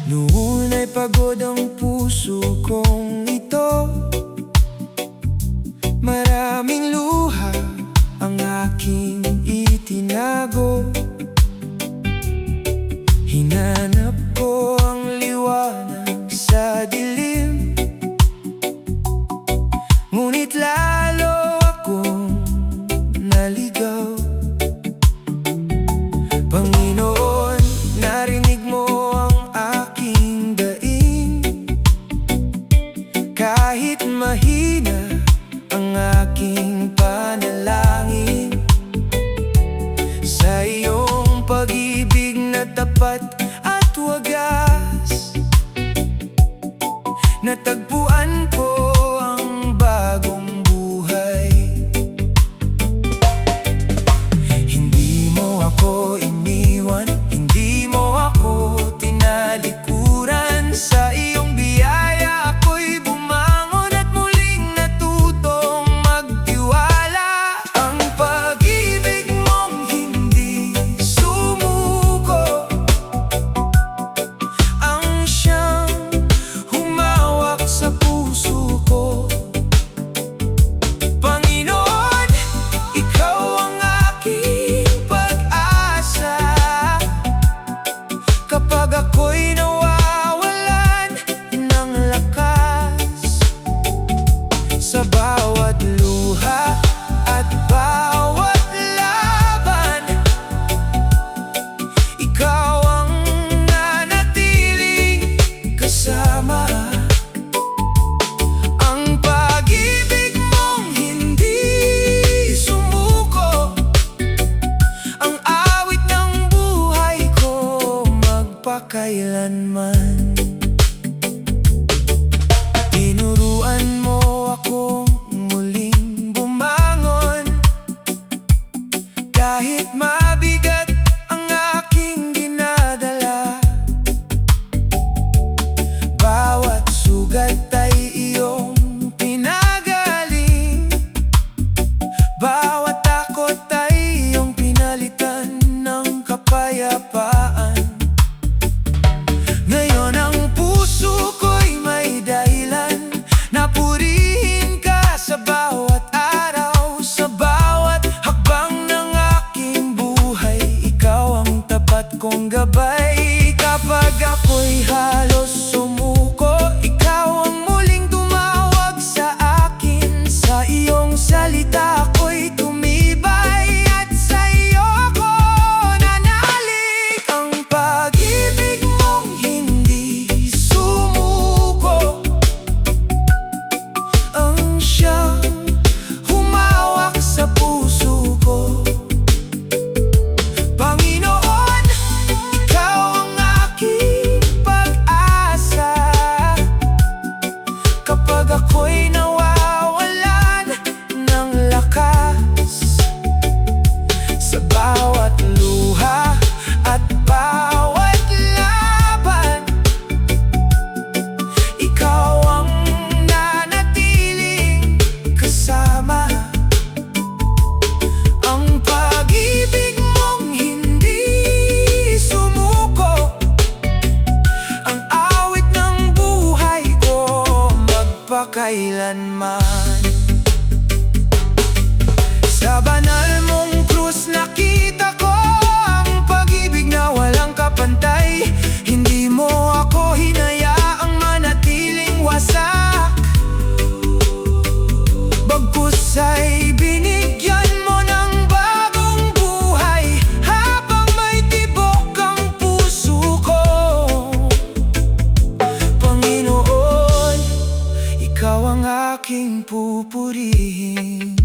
Noon ay pagod ang puso kong ito, maraming luha ang aking itinago. Hinanap ko ang liwanag sa dilim, ngunit lalo akong naligaw. Panginoon, narinig mo ang aking daing, kahit mahina ang aking panalangin. Sa iyong pag-ibig na tapat at wagas, natagpuan ko ang bagong buhay. Hindi mo ako iniwan, hindi mo ako tinalikuran. Sa iyong biyaya ako'y bumangon at muling natutong magtiwala. Ang pag-ibig mong hindi sumuko ang siyang humawak sa puso ko. Panginoon, ikaw ang aking pag-asa. Kapag ako'y nawawalan ng lakas, sa bawat luha at bawat laban, ikaw ang nanatiling kasama. Ang pag-ibig mong hindi sumuko ang awit ng buhay ko magpakailanman. Tinuruan mo akong muling bumangon, kahit mabigat ang aking dinadala. Bawat sugat ay iyong pinagaling, bawat takot ay iyong pinalitan ng kapayapaan. Ngayon ang puso ko'y may dahilan na purihin ka sa bawat araw, sa bawat hakbang ng aking buhay. Ikaw ang tapat kong gabay. Kapag ako'y halos sumuko, ikaw ang muling tumawag sa akin. Sa iyong salita ako'y tumibay at sa iyo ako nanalig. Ang pag-ibig mong hindi sumuko ang siyang humawak sa puso ko. Panginoon, ikaw ang aking pag-asa. Kapag ako'y nawawalan ng lakas, sa bawat luha at bawat laban, ikaw ang nanatiling kasama. Ang pag-ibig mong hindi sumuko ang awit ng buhay ko magpakailanman. Sa banal mong krus nakita ko ang pag-ibig na walang kapantay. Hindi mo ako hinayaang manatiling wasak, bagkus ay binigyan mo ng bagong buhay habang may tibok ang puso ko. Panginoon, ikaw ang aking pupurihin.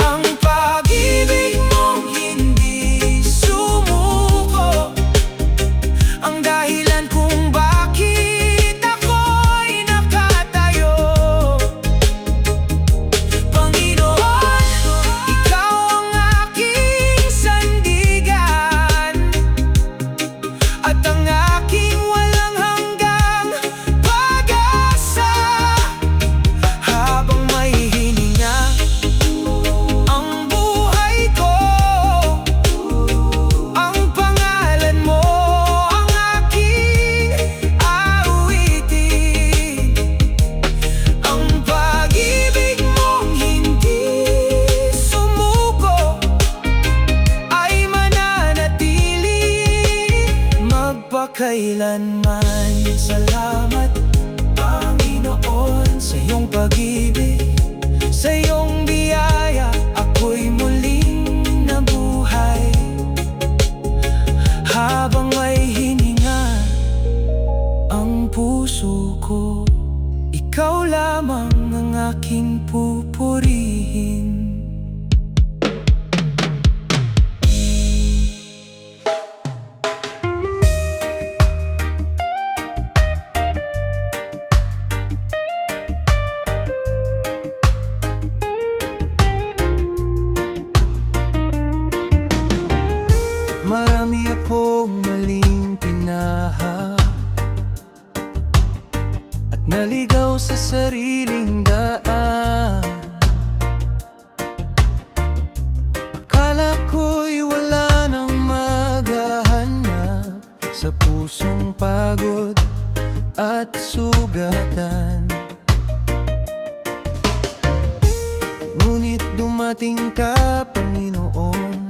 Ang pag-ibig mong hindi sumuko ang dahilan kung bakit ako'y nakatayo. Panginoon, ikaw ang aking sandigan at ang aking walang kailanman. Salamat, Panginoon, sa iyong pag-ibig, sa iyong biyaya, ako'y muling nabuhay. Habang may hininga ang puso ko, ikaw lamang ang aking pupurihin. Marami akong maling tinaha at naligaw sa sariling daan. Akala ko'y wala nang maghahanap sa pusong pagod at sugatan. Ngunit dumating ka, Panginoon,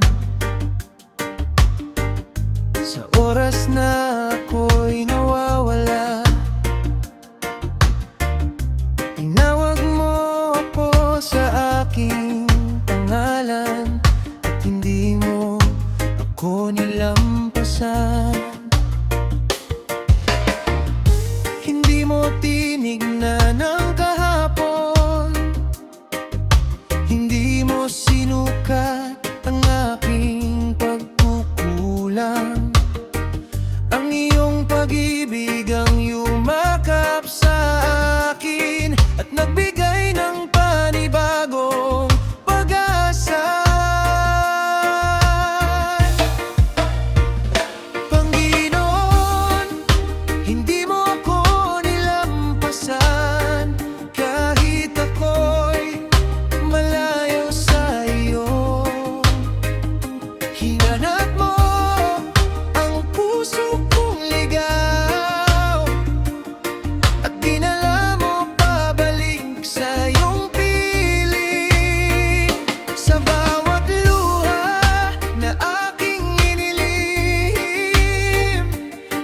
sa oras na ako'y nawawala. Tinawag mo ako sa aking pangalan at hindi mo ako nilampasan. Hindi mo tinignan ang kahapon, hindi mo sinukat ang aking pagkukulang. Ang iyong pag-ibig ang yumakap sa akin at nagbigay ng panibagong pag-asa. Panginoon, hindi mo ako nilampasan kahit ako'y malayo sa iyo. Hinanap mo ang puso kong ligaw at dinala mo pabalik sa iyong piling. Sa bawat luha na aking inilihim,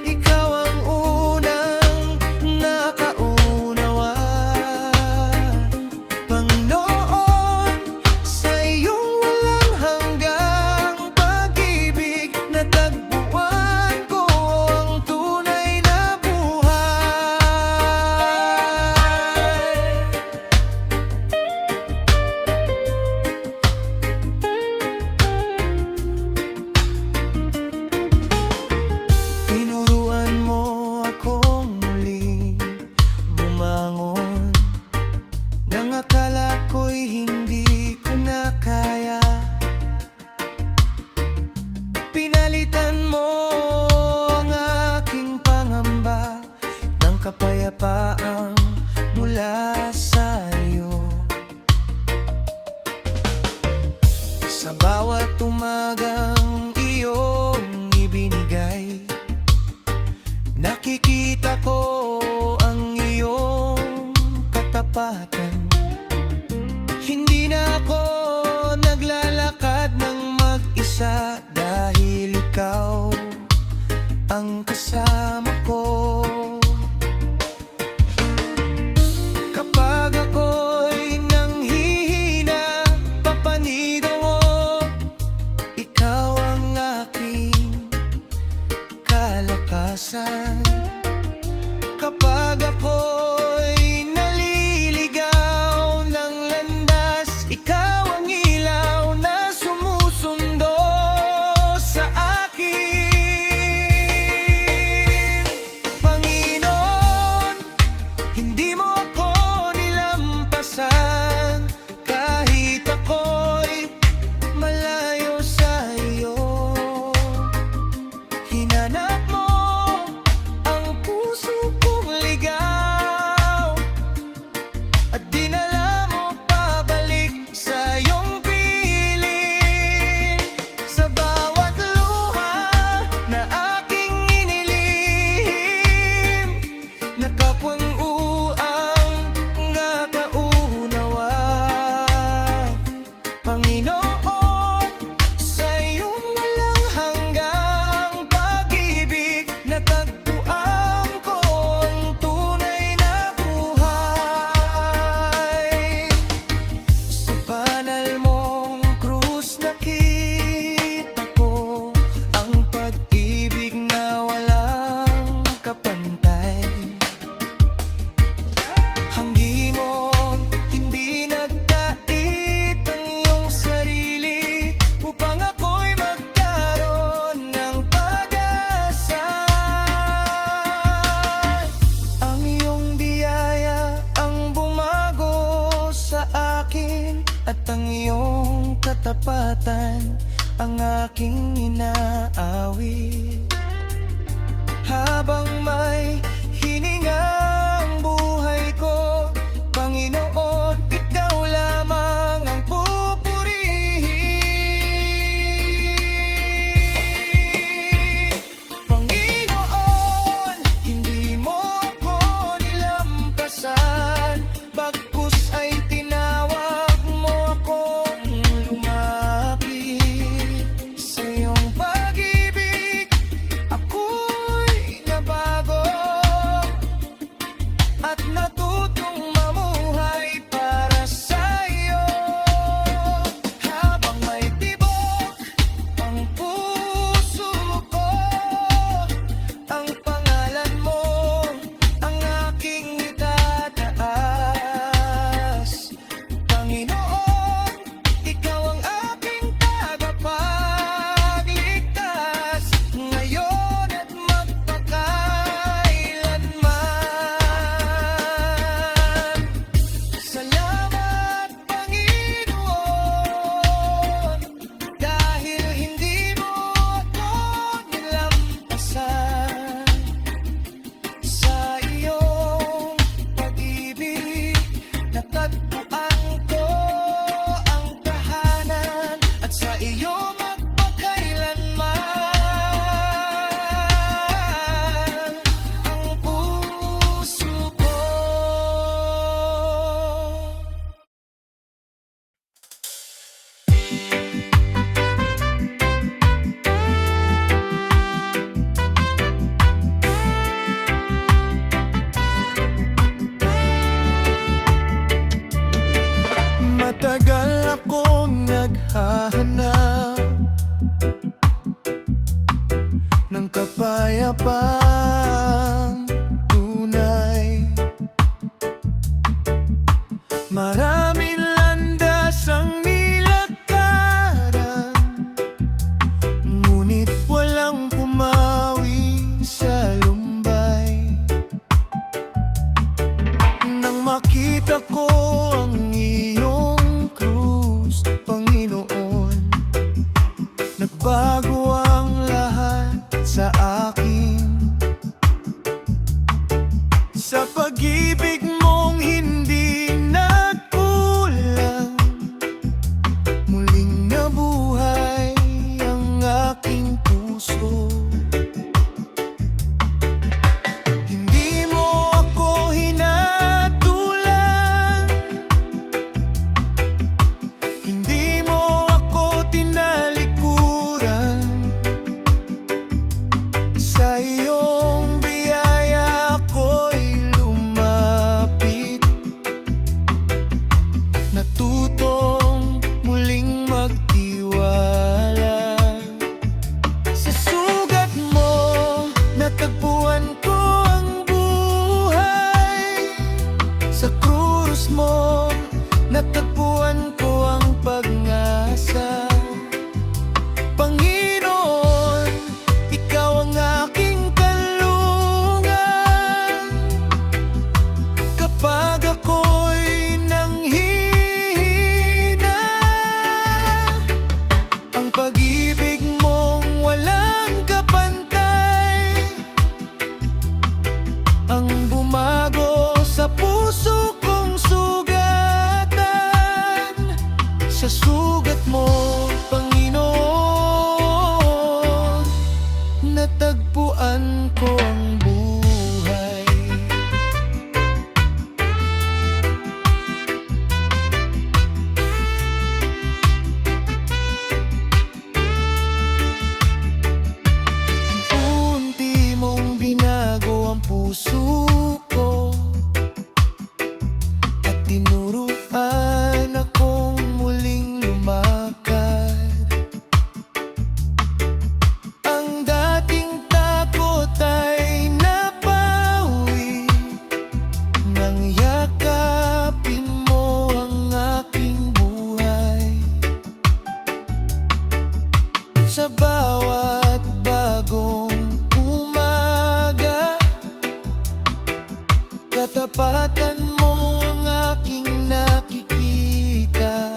ikaw ang unang nakaunawa. Panginoon, sa iyong walang hanggang pag-ibig, natagpuan ko ang tunay na buhay. Tinuruan mo akong muling bumangon nang akala ko'y hindi ko na kaya. Pinalitan mo ang aking pangamba ng kapayapaang mula sa iyo. Sa bawat umagang iyong ibinigay, nakikita ko ang iyong katapatan. Hindi na ako naglalakad ng mag-isa dahil ikaw ang kasama ko. Kapag ako'y nanghihina, papanigaw mo, ikaw ang aking kalakasan. Kapag ako'y naliligaw ng landas, ikaw ang ilaw na sumusundo sa akin. Panginoon, hindi mo ako nilampasan kahit ako'y malayo sa iyo. Hinanap mo ang puso kong ligaw at ang iyong katapatan ang aking inaawit. Habang may hininga ang buhay ko, Panginoon, ikaw lamang ang pupurihin. Panginoon, hindi mo ako nilampasan, bagkus ay tinawag mo akong lumapit. Sa iyong pag-ibig, ako'y nabago at natutong mamuhay para sa iyo. Habang may tibok ang puso ko, ang pangalan mo ang aking itataas. Panginoon, ikaw ang aking tagapagligtas, ngayon at magpakailanman. Salamat, Panginoon, dahil hindi mo ako nilampasan. Sa iyong pag-ibig, natagpuan ko ang tahanan, at sa iyo magpakailanman ang puso ko. Matagal akong naghahanap ng kapayapang tunay. Maraming landas ang nilakaran, ngunit walang pumawi sa lumbay. Nang makita ko ang iyong krus, Panginoon, nagbago ang lahat sa akin. Sa pag-ibig mong hindi nagkulang, muling nabuhay ang aking puso. Hindi mo ako hinatulan, hindi mo ako tinalikuran. Sa iyong biyaya ako'y lumapit, natutong muling magtiwala. Sa sugat mo, natagpuan ko ang buhay. Sa krus mo, natagpuan ko ang pag-asa. Panginoon, ikaw ang aking kalungan. Kapag ako'y nanghihina, ang pag-ibig mong walang kapantay ang bumago sa puso kong sugatan. Sa sugat mo, Panginoon, natagpuan ko ang buhay. Unti mong binago ang puso ko at tinuruan akong muling lumakad. Ang dating takot ay napawi nang yakapin mo ang aking buhay. Sa bawat bagong umaga, katapatan mo ang aking nakikita.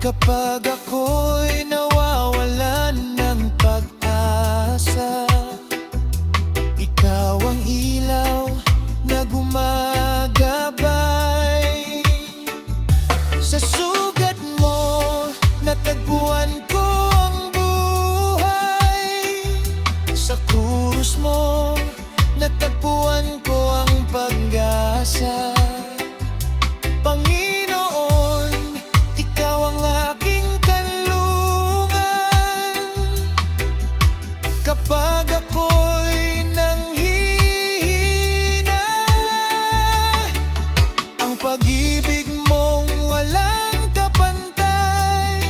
Kapag ako'y nawawalan ng pag-asa, ikaw ang ilaw na gumagabay. Sa sugat mo, natagpuan ko ang buhay. Sa krus mo, natagpuan ko ang pag-asa. Panginoon, ikaw ang aking kanlungan. Kapag ako'y nanghihina, ang pag-ibig mong walang kapantay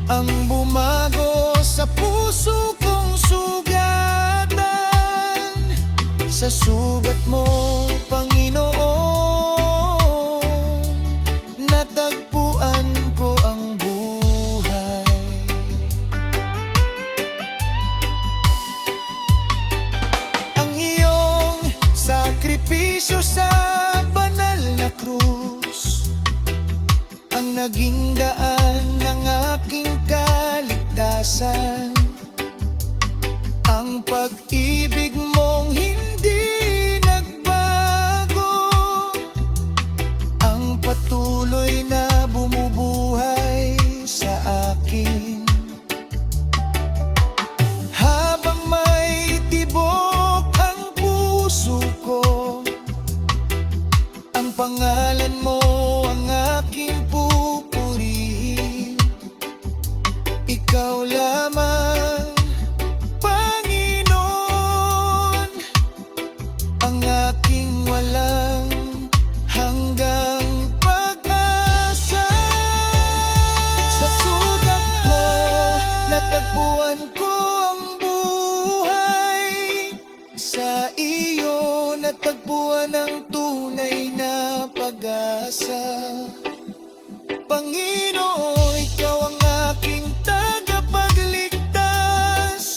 ang bumago sa puso kong sugatan. Sa sugat mo, Panginoon, natagpuan ko ang buhay. Ang iyong sakripisyo sa banal na krus ang naging daan ng aking kaligtasan. Ang pag-ibig mong hindi nagbago, ang patuloy na bumubuhay sa akin. Habang may tibok ang puso ko, ang pangalan mo ang aking pupurihin. Ikaw lamang, Panginoon, ang aking walang hanggang pag-asa. Sa sugat mo, natagpuan ko ang buhay. Sa iyo, natagpuan ang tunay na pag-asa. Panginoon, ikaw ang aking tagapagligtas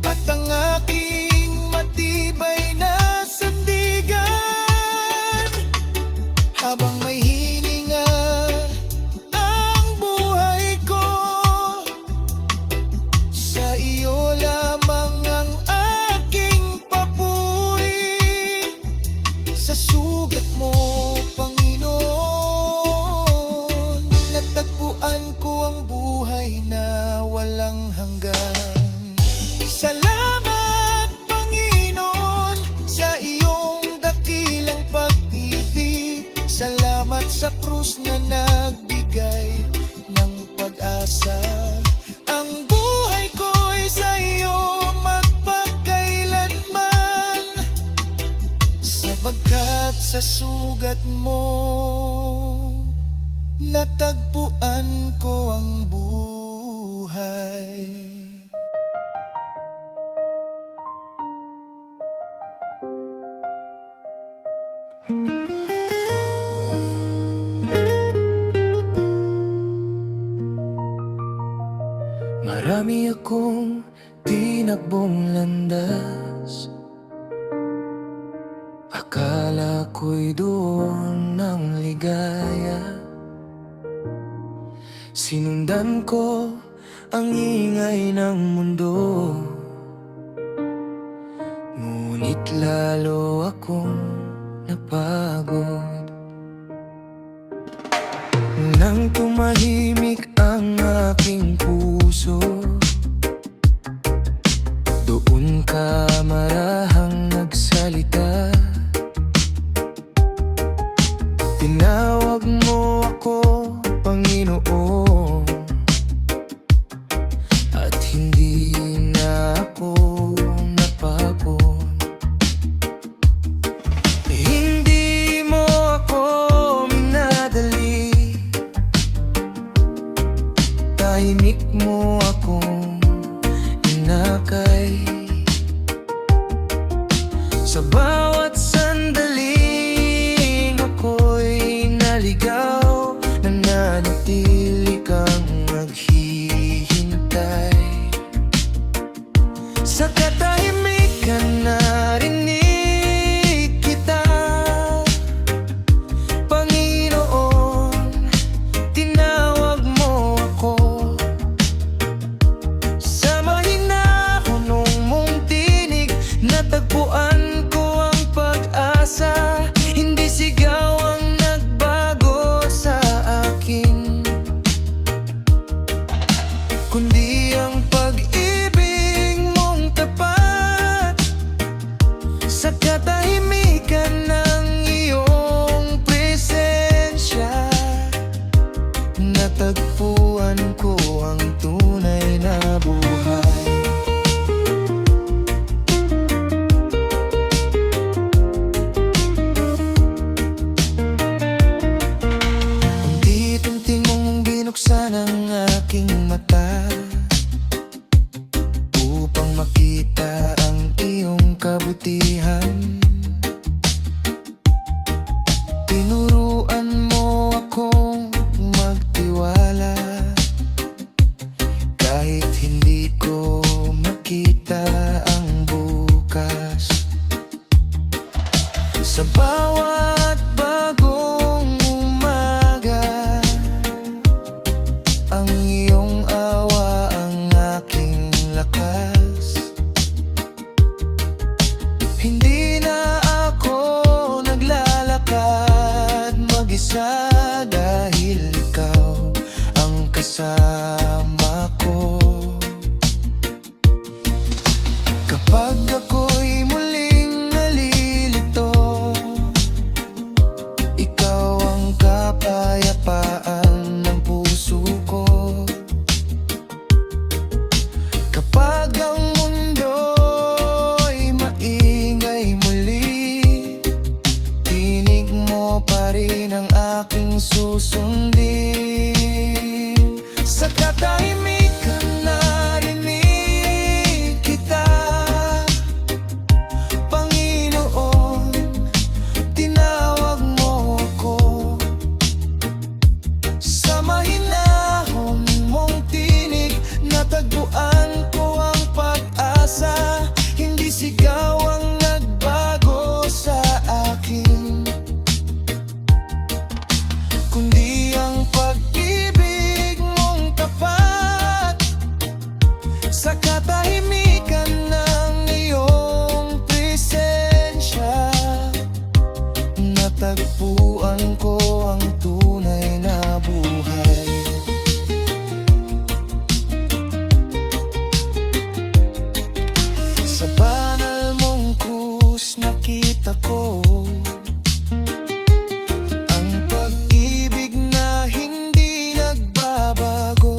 at ang aking matibay na sandigan. Habang may hininga ang buhay ko, sa iyo lamang ang aking papuri. Sa sugat mo, Panginoon, natagpuan ko ang buhay na walang hanggan. Salamat, Panginoon, sa iyong dakilang pag-ibig. Salamat sa krus na nagbigay ng pag-asa. Ang buhay ko'y sa iyo magpakailanman, sapagkat sa sugat mo, natagpuan ko ang buhay. Marami akong tinakbong landas, akala ko'y doon ang ligaya. Sinundan ko ang ingay ng mundo, ngunit lalo akong napagod. Nang tumahimik ang aking puso, doon ka marahang nagsalita. Tinawag mo ako, Panginoon, at hindi na ako napagod. Hindi mo ako minadali, tahimik mo akong inakay. Sa bawat sandaling ako'y naligaw, nananatili kang naghihintay. Sa katahimikan narinig kita, Panginoon. mahal. Tinuruan mo akong magtiwala kahit hindi ko makita ang bukas. Sa bawat bagong umaga, ang iyong awa ang aking lakas. Hindi na ako naglalakad mag-isa dahil ikaw ang kasama ko. Kapag ako'y muling nalilito, ikaw ang kapayapaan ng puso ko. Kapag ang mundo'y maingay muli, tinig mo pa rin ang aking susundin. Sa katahimikan narinig kita, Panginoon, tinawag mo ako. Sa mahinahon mong tinig, natagpuan ko ang pag-asa. Hindi sigaw ang nagbago sa akin, kundi ang pag-ibig mong tapat. Sa katahimikan ng iyong presensya, natagpuan ko ang tunay na buhay. Sa banal mong krus nakita ko ang pag-ibig na hindi nagbabago.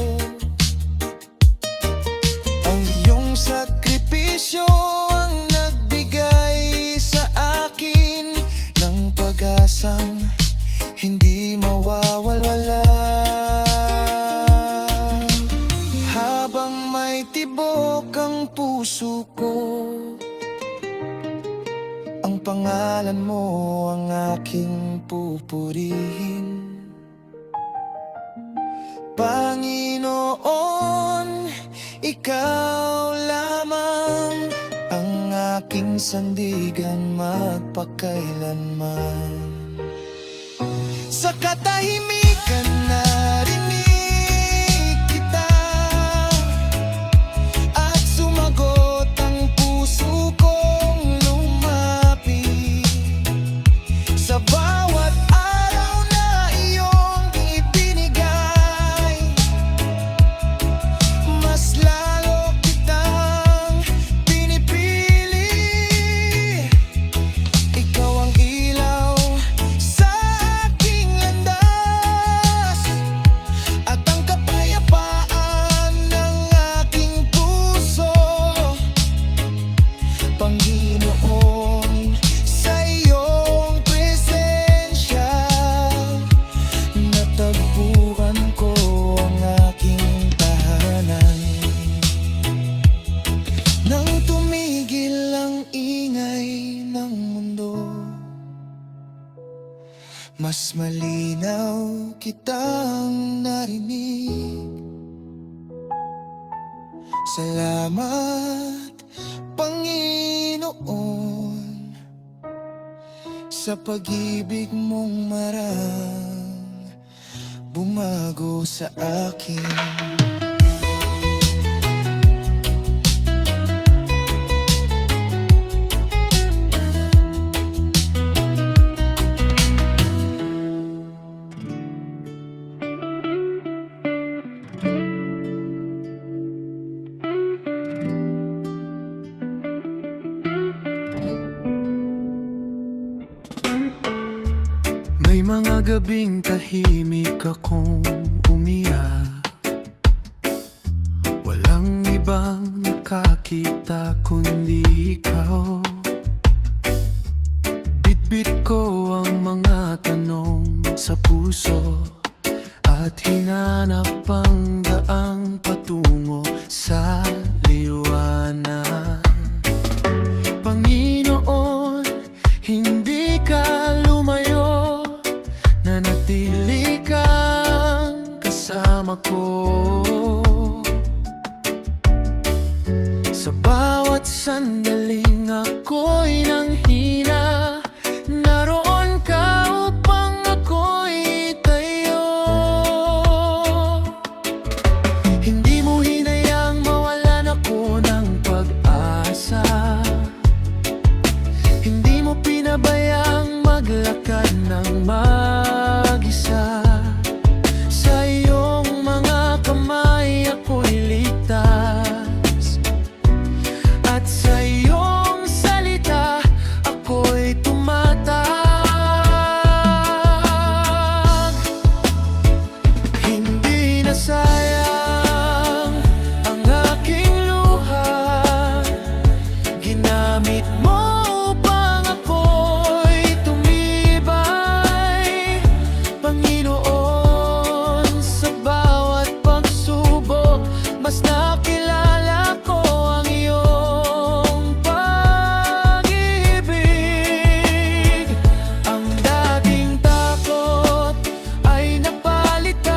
Ang iyong sakripisyo ang nagbigay sa akin ng pag-asang hindi mawawala. Habang may tibok ang puso ko, ang pangalan mo ang aking pupurihin. Panginoon, ikaw lamang ang aking sandigan magpakailanman. Sa katahimikan narinig kita, at sumagot ang puso kong lumapit. Sa bawat araw na iyong ibinigay, mas lalo kitang pinipili. Ikaw ang ilaw sa aking landas, at ang kapayapaan ng aking puso. Panginoon, sa iyong presensya, natagpuan ko ang aking tahanan. Nang tumigil ang ingay ng mundo, mas malinaw kitang narinig. Salamat, Panginoon, sa pag-ibig mong marang bumago sa akin. May mga gabing tahimik akong umiyak, walang ibang nakakita kundi ikaw. Bitbit ko ang mga tanong sa puso, at hinanap ang daang patungo sa liwanag. Panginoon, mag-isa. Sa iyong mga kamay ako'y ligtas, at sa iyong salita ako'y tumatag. Hindi na sayang ang aking luha, ginamit mo upang ako'y tumibay. Panginoon, sa bawat pagsubok, mas nakilala ko ang iyong pag-ibig. Ang dating takot ay napalitan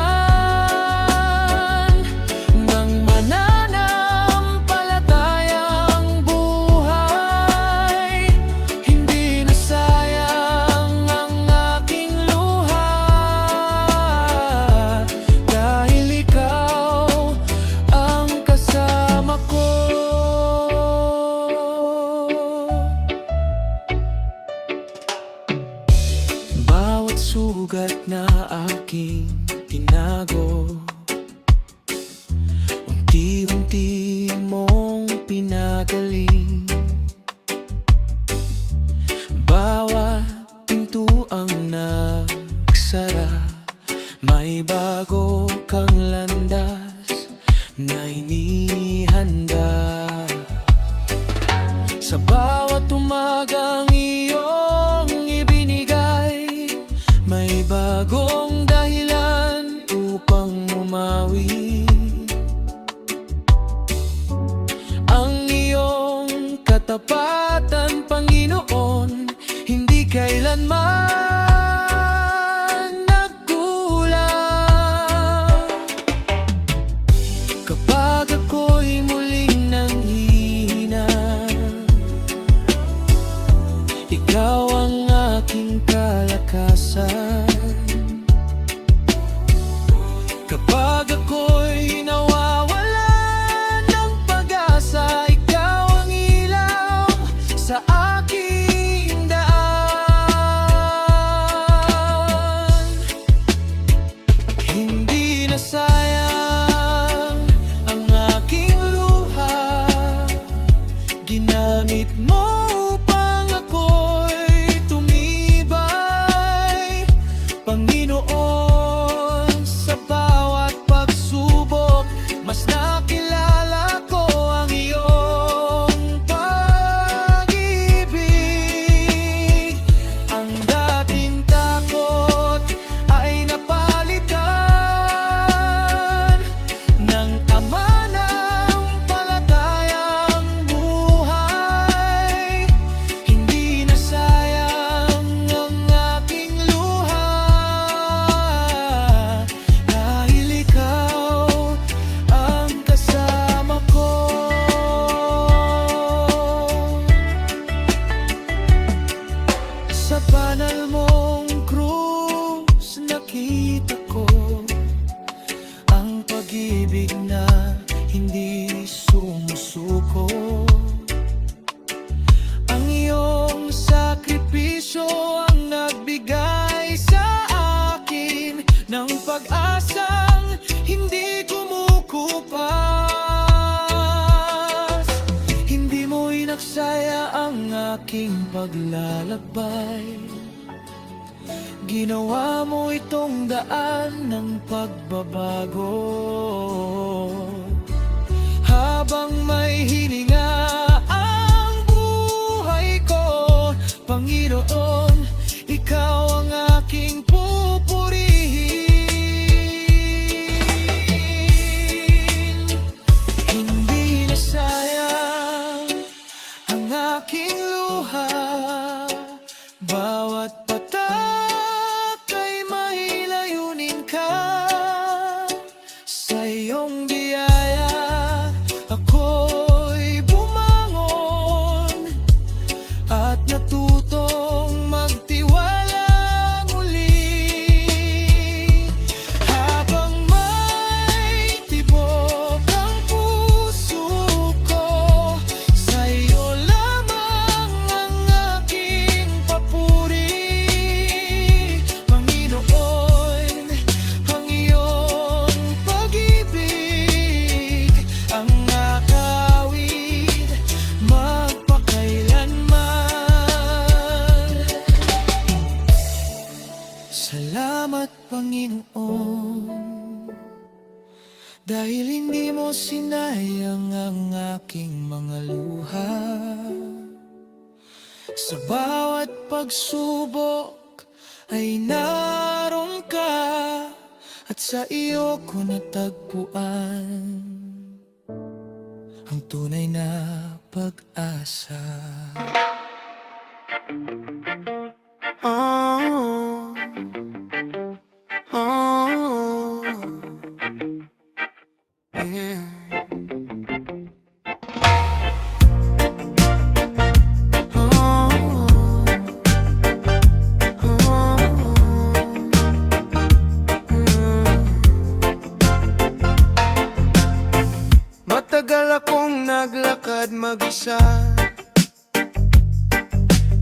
ng mananampalatayang buhay. Hindi na sayang ang aking luha, dahil ikaw ang kasama ko. Bawat sugat na aking tinago, unti-unti mong pinagaling. Bawat pintuang nagsara, may bago kang landas na inihanda. Sa bawat umagang iyong ibinigay, may bagong dahilan upang umawi. Ang iyong katapatan, Panginoon, hindi kailanman nagkulang. Kapag ako'y muling nanghihina, ikaw ang aking kalakasan. Kapag ako'y nawawalan ng pag-asa, ikaw ang ilaw sa aking daan. Hindi na sayang ang aking luha, ginamit mo upang ako'y tumibay. Panginoon, sa bawat pagsubok, mas nakilala ko ang iyong pag-ibig. Ang dating takot ay napalitan ng mananampalatayang buhay. Hindi na sayang ang aking luha, dahil ikaw ang kasama ko. Sa banal mong krus nakita ko ang pag-ibig na hindi sumusuko. Ang iyong sakripisyo ang nagbigay sa akin ng pag-asang hindi kumukupas. Hindi mo inaksaya ang aking paglalakbay, ginawa mo itong daan ng pagbabago. Habang may hininga ang buhay ko, Panginoon, ikaw ang aking pupurihin. Hindi na sayang ang aking luha, bawat patak ay may layunin ka. Sa iyong biyaya ako'y Salamat, Panginoon, dahil hindi mo sinayang ang aking mga luha. Sa bawat pagsubok ay naroon ka, at sa iyo ko natagpuan ang tunay na pag-asa. Oh, oh, yeah. Matagal akong naglakad mag-isa,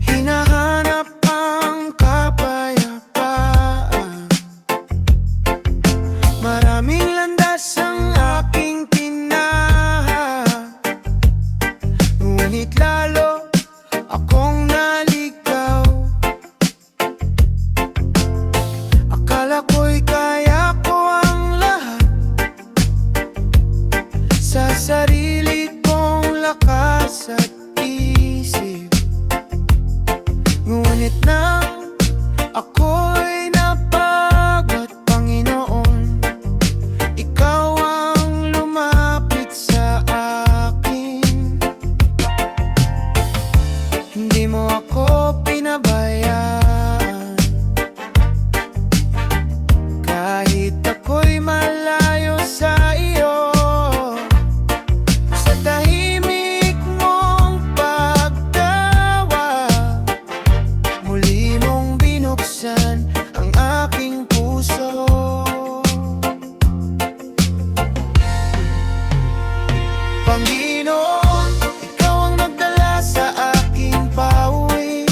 hinahanap ang kapayapaan. Maraming landas ang aking tinaha, ngunit lalo akong naligaw. Akala ko'y kaya ko ang lahat sa sarili kong lakas at isip. Ngunit nang ako'y napagod, Panginoon, ikaw ang lumapit sa akin. Hindi mo ako pinabayaan, kahit ako'y malayo sa iyo. Sa tahimik mong pagtawa, muli mong binuksan ang aking puso. Panginoon, ikaw ang nagdala sa aking pauwi,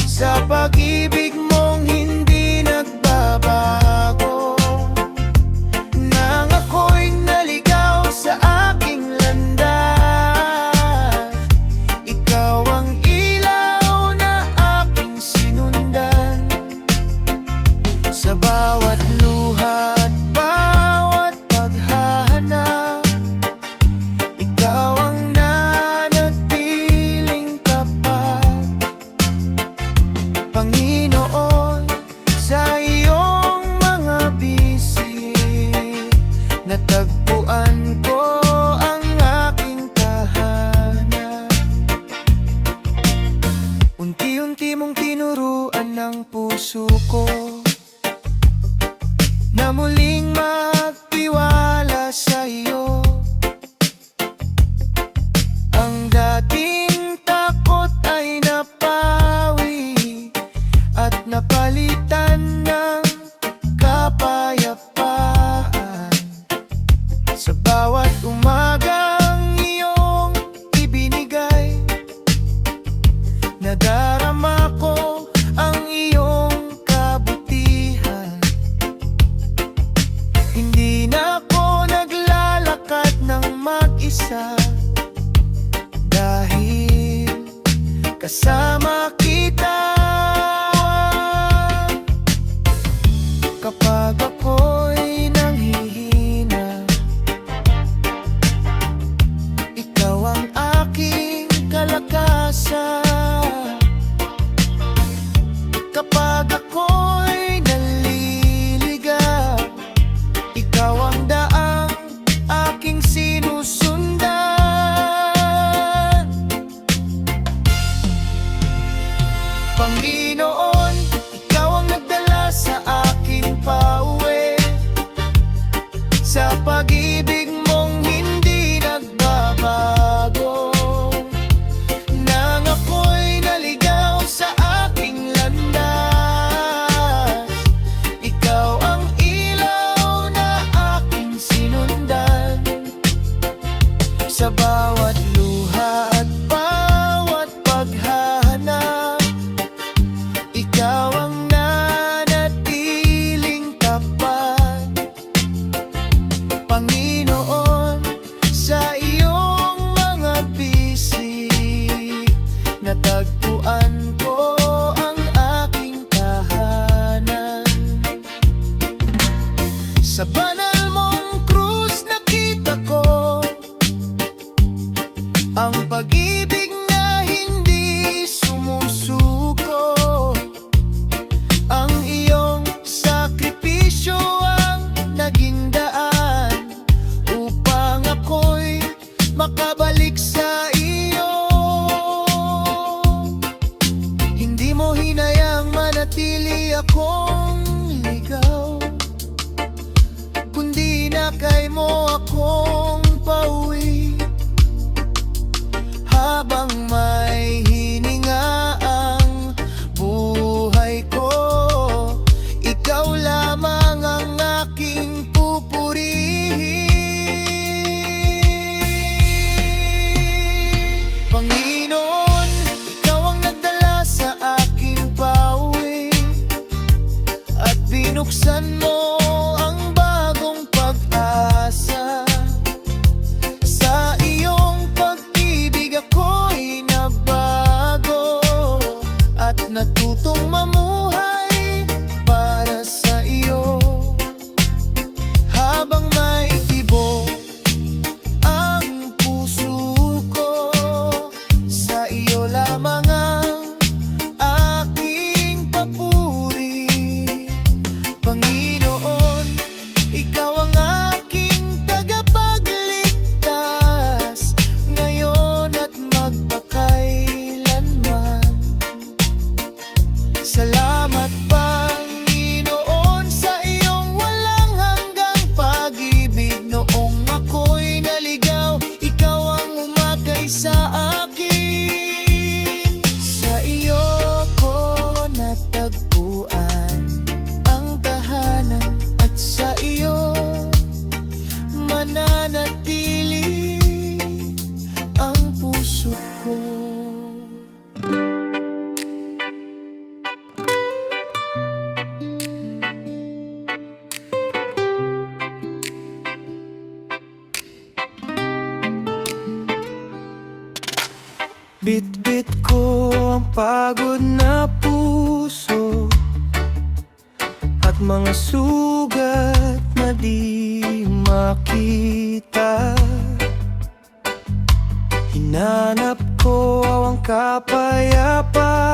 sa pag-ibig mong hindi nagbabago. Nang ako'y naligaw sa aking landas, ikaw ang ilaw na aking sinundan. Sa bawat luha at bawat paghahanap, ikaw ang nanatiling tapat. Panginoon, sa iyong mga bisig, natagpuan ko ang aking tahanan. Unti-unti mong tinuruan ng puso ko na muling magtiwala sa iyo. Ang dating takot ay napawi at napalitan ng kapayapaan. Sa bawat umagang iyong ibinigay, nadarama ko ang iyong kabutihan. Hindi na ako naglalakad ng mag-isa, dahil kasama kita. Kapag ako'y nanghihina, ikaw ang aking kalakasan. Kapag ako'y naliligaw, ikaw ang daang aking sinusundan. Panginoon, ikaw ang nagdala sa aking pauwi, sa pag-ibig mong hindi nagbabago. Nang ako'y naligaw sa aking landas, ikaw ang ilaw na aking sinundan. Sa bawat luha at bawat paghahanap, ikaw ang nanatiling tapat. Panginoon, sa iyong mga bisig, natagpuan ko ang aking tahanan. manatili akong ligaw, kundi na kay mo akong pauwi. Habang may hininga ang buhay ko, ikaw lamang ang aking pupurihin. Panginoon, ikaw ang nagdala sa aking pauwi, at binuksan mo ang bagong pag-asa. Sa iyong pag-ibig ako'y nabago, at natutong mamuhay para sa iyo. Habang may tibok ang puso ko, sa iyo lamang ang aking papuri. Panginoon, ikaw ang aking tagapagligtas, ngayon at magpakailanman. Salamat, Panginoon, sa iyong walang hanggang pag-ibig. Noong ako'y naligaw, ikaw ang umakay sa akin. Sa iyo ko natagpuan ang tahanan, at sa iyo mananatili ang puso ko. Bit-bit ko ang pagod na puso, at mga sugat na di makita. Hinanap ko ang kapayapaan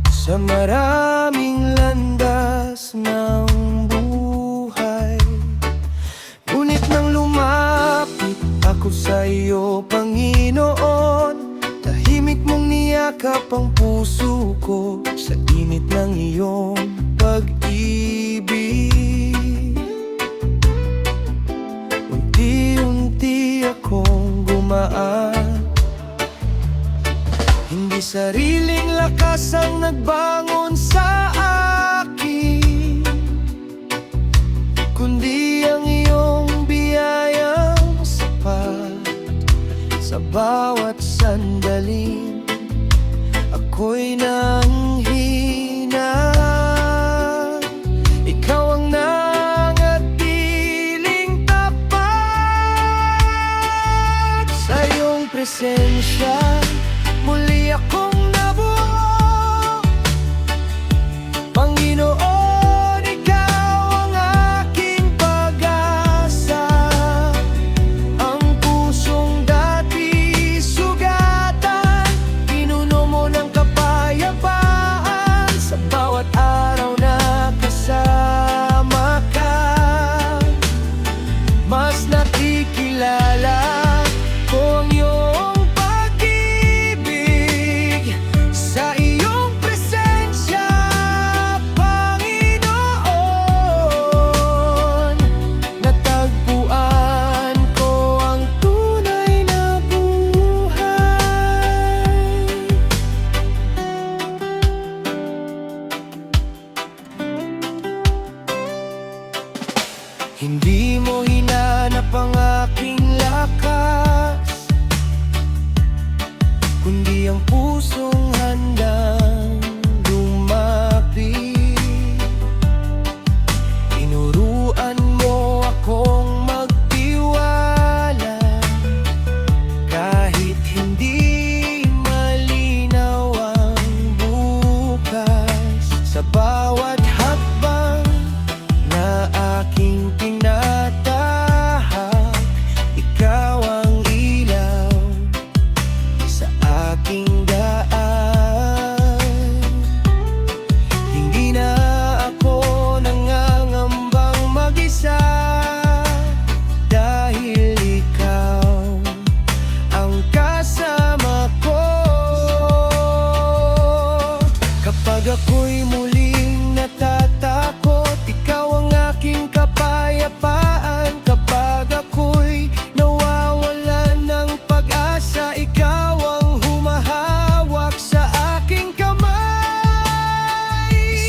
sa maraming landas ng buhay. Ngunit nang lumapit ako sa iyo, Panginoon, tahimik mong niyakap ang puso ko sa init ng iyong pag-ibig. Unti-unti akong gumaan, hindi sariling lakas ang nagbangon sa akin, kundi ang iyong biyayang sapat. Sa bawat sandaling ako'y nanghina, ikaw ang nanatiling tapat. Sa iyong presensya muli akong nabuo, Panginoon, ikaw ang aking pag-asa. Ang pusong dati sugatan, pinuno mo ng kapayapaan. ako'y muling natatakot, ikaw ang aking kapayapaan. Kapag ako'y nawawalan ng pag-asa, ikaw ang humahawak sa aking kamay.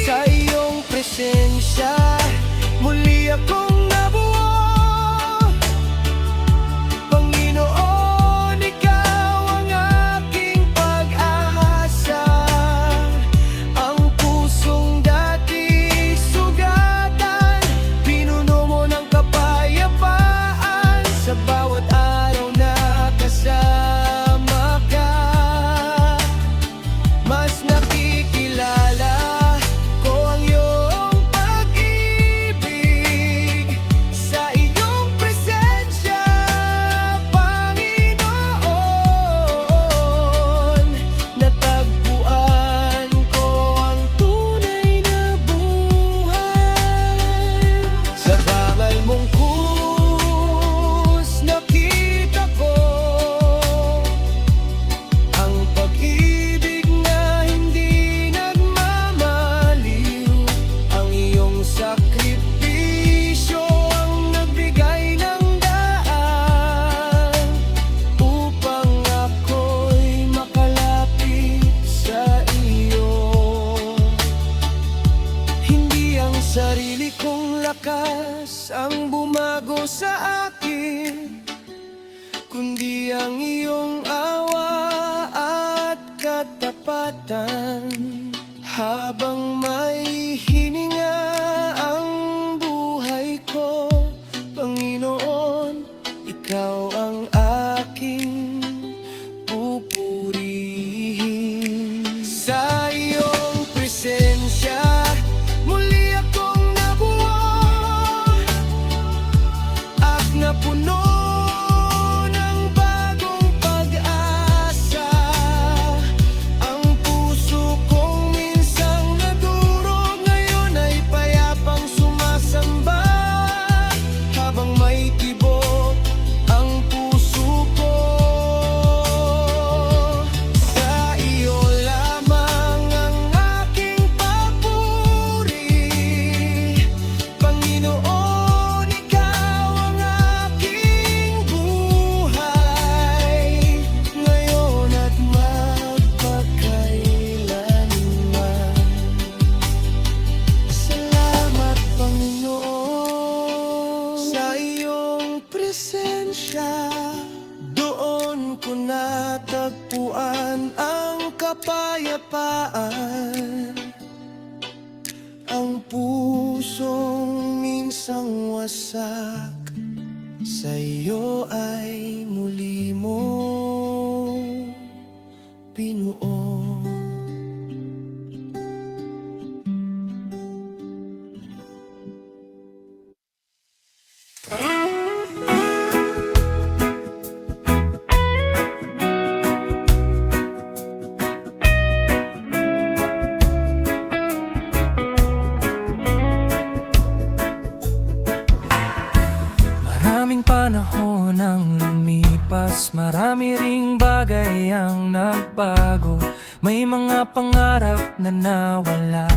Sa iyong presensya, muli akong nabuo. Panginoon, ikaw ang aking pag-asa. Ang pusong dati sugatan, pinuno mo ng kapayapaan. Sa bawat araw na kasama ka, mas nakikilala ko ang iyong pag-ibig. Sa iyong presensya, Panginoon, natagpuan ko ang tunay na buhay. Sa bangal mong krus, nakita ko ang pag-ibig na hindi nagmamaliw. Ang iyong sakripisyo ang nagbigay ng daan upang ako'y makalapit sa iyo. Hindi ang sarili kong lakas ang bumago sa akin, kundi ang iyong awa at katapatan. Habang may hininga ang buhay ko, Panginoon, ikaw ang aking pupurihin. Sa iyong presensya, muli akong nabuo at napuno ng bagong pag-asa. Ang puso kong minsang nadurog, ngayon ay payapang sumasamba. Habang may tibok ang puso ko, sa iyo lamang ang aking papuri. Panginoon, ikaw ang aking buhay, ngayon at magpakailanman. Salamat, Panginoon. Sa iyong presensya, doon ko natagpuan ang kapayapaan. Ang pusong minsang wasak, sa iyo ay muli mo pinuo. Maraming panahon ang lumipas, marami ring bagay ang nagbago. May mga pangarap na nawala,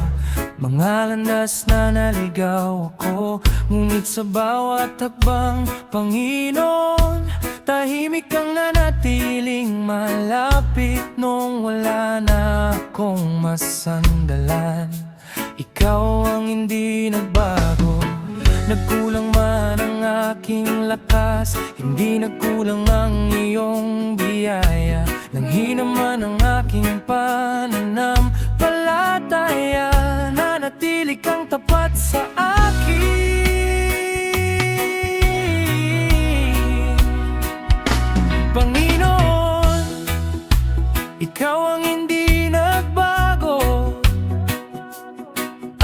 mga landas na naligaw ako. Ngunit sa bawat hakbang, Panginoon, tahimik kang nanatiling malapit. Nung wala na akong masandalan, ikaw ang hindi nagbago. Nagkulang man ang aking lakas, hindi nagkulang ang iyong biyaya. Nanghina man ang aking pananampalataya, nanatili kang tapat sa akin. Panginoon, ikaw ang hindi nagbago.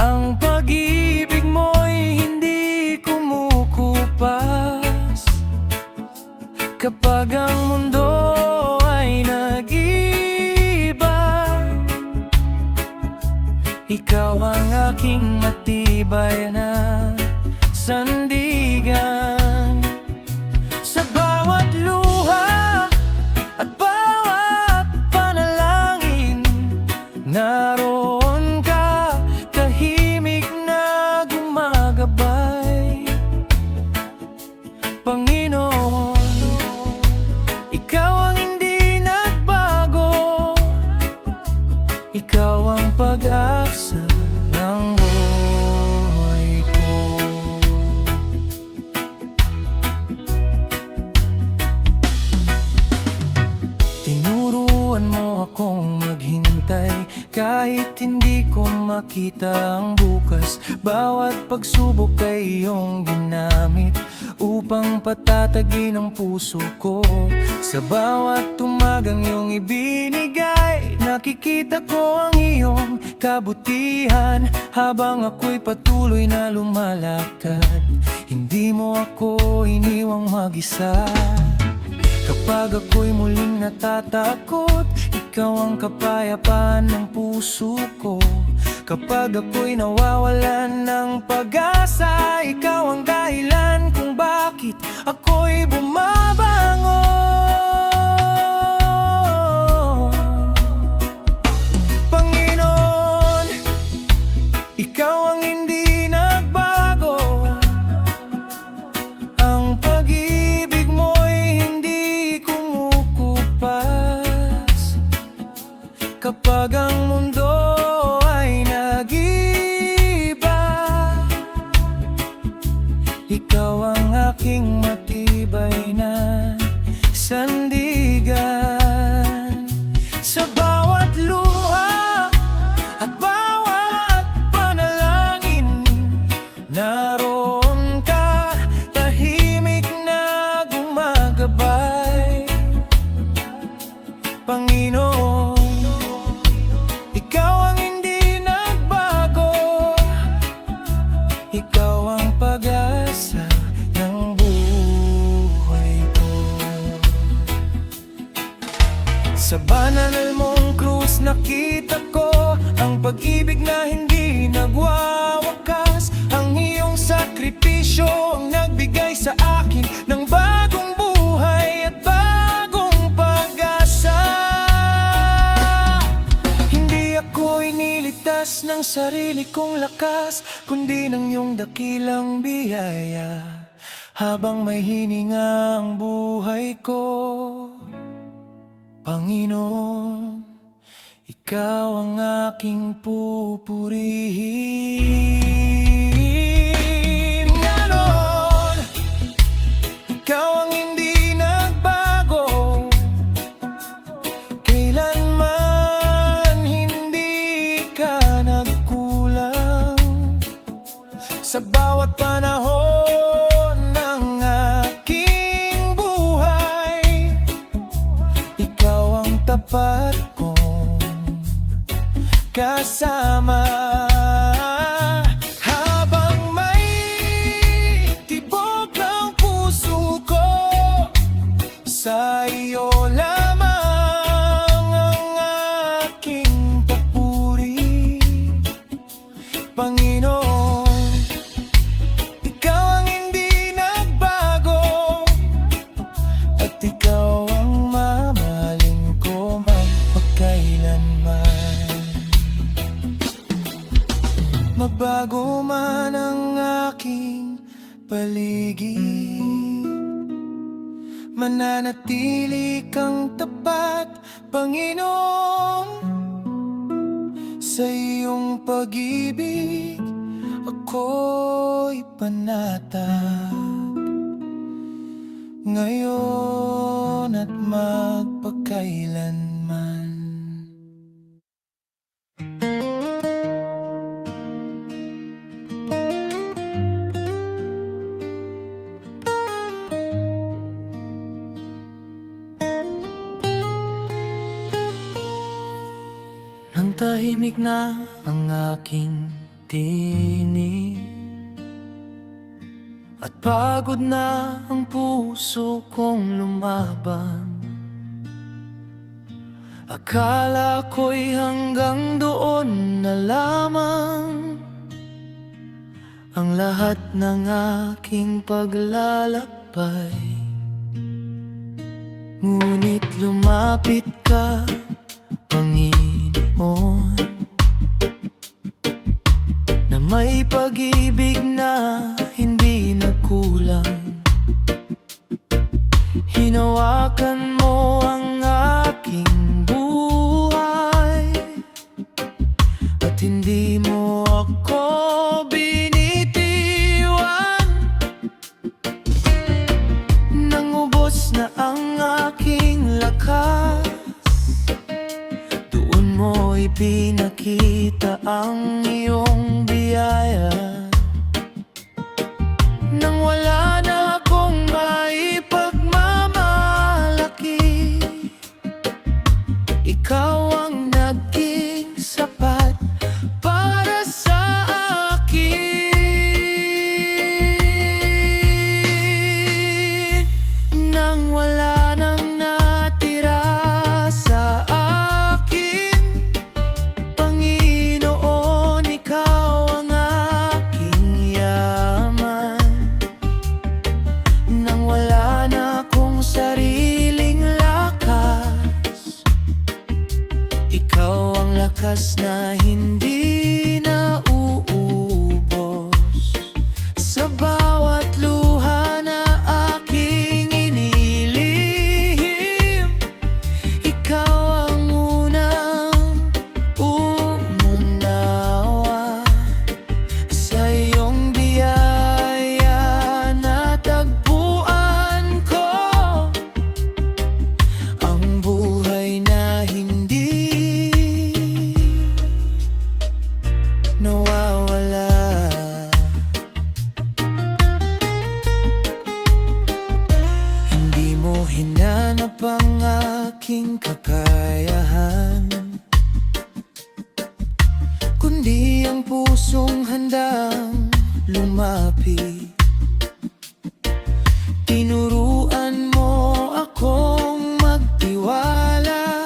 Ang pag-ibig mo'y hindi kumukupas. Kapag ang mundo ay nag-iba, ikaw ang aking matibay na sandigan. Sa bawat luha at bawat panalangin, naroon ka. ikaw ang pag-asa ng buhay ko. Tinuruan mo akong maghintay kahit hindi ko makita ang bukas. Bawat pagsubok ay iyong ginamit upang patatagin ang puso ko. Sa bawat tumagang iyong ibinigay, nakikita ko ang iyong kabutihan. Habang ako'y patuloy na lumalakad, hindi mo ako iniwang mag-isa. Kapag ako'y muling natatakot, ikaw ang kapayapaan ng puso ko. Kapag ako'y nawawalan ng pag-asa, ikaw ang dahilan kung bakit ako'y bumabangon. Panginoon, ikaw ang hindi nagbago. Ang pag-ibig mo'y hindi kumukupas. Kapag ang mundo ay nag-iba, ikaw ang aking matibay na sandigan. Sa bawat luha at bawat panalangin, naroon ka, tahimik na gumagabay. Panginoon, ikaw ang hindi nagbago. Ikaw ang pag-asa ng buhay ko. Sa banal mong krus nakita ko ang pag-ibig na hindi nagwawakas. Ang iyong sakripisyo ang nagbigay sa akin ng bagong buhay at bagong pag-asa. Hindi ako iniligtas ng sarili kong lakas, kundi ng iyong dakilang biyaya. Habang may hininga ang buhay ko, Panginoon, ikaw ang aking pupurihin. Ngayon, ikaw ang hindi nagbago. Kailanman hindi ka nagkulang. Sa bawat panahon ng aking buhay, ikaw ang tapat kong kasama. Habang may tibok ng puso ko, sa iyo lamang ang aking papuri. Panginoon, ikaw ang hindi nagbago, at ikaw ang mamahalin ko magpakailanman. Magbago man ang aking paligid, mananatili kang tapat, Panginoon. Sa iyong pag-ibig ako'y panatag, ngayon at magpakailanman. Nang tahimik na ang aking tinig, at pagod na ang puso kong lumaban, akala ko'y hanggang doon na lamang ang lahat ng aking paglalakbay. Ngunit lumapit ka, Panginoon, na may pag-ibig na hindi nagkulang. Hinawakan mo ang aking buhay hindi mo ako binitiwan. Nang ubos na ang aking lakas, doon mo ipinakita ang iyong biyaya. Nang wala na akong maipagmamalaki, ikaw ang naging sapat para sa akin. Nang wala nang natira sa akin, Panginoon, ikaw ang aking yaman. Nang wala na akong sariling lakas, ikaw ang lakas na hindi nauubos. Sa bawat luha na aking inilihim, ikaw ang unang umunawa. Sa iyong biyaya natagpuan ko ang buhay na hindi nawawala. Hindi mo hinanap ang aking kakayahan, kundi ang pusong handang lumapit. Tinuruan mo akong magtiwala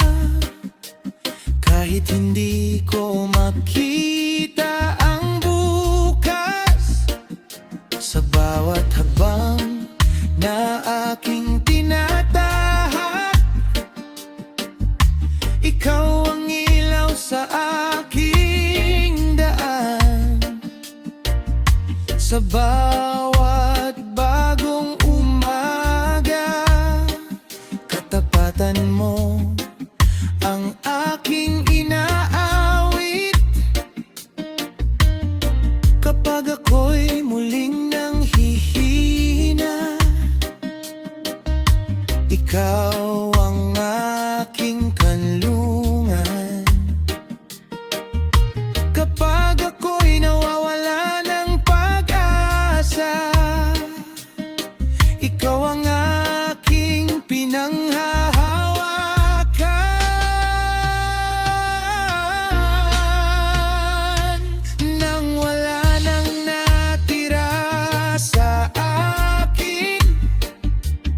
kahit hindi ko makita ang bukas. Sa bawat habang na aking tinatahak, ikaw ang ilaw sa aking daan. Sa bawat bagong umaga, katapatan mo ang aking inaawit. Kapag ako'y muling nanghihina, ikaw ang aking kanlungan. Kapag ako'y nawawala ng pag-asa, ikaw ang aking pinanghahawakan. Nang wala nang natira sa akin,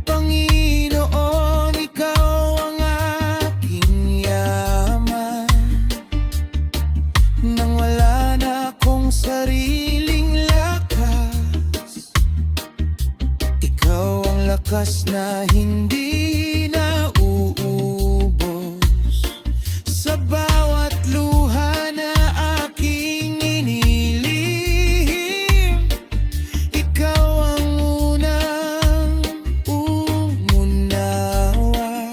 Panginoon, ikaw ang aking yaman. Nang wala na akong sariling lakas, ikaw ang lakas na hindi nauubos. Sa bawat luha na aking inilihim, ikaw ang unang umunawa.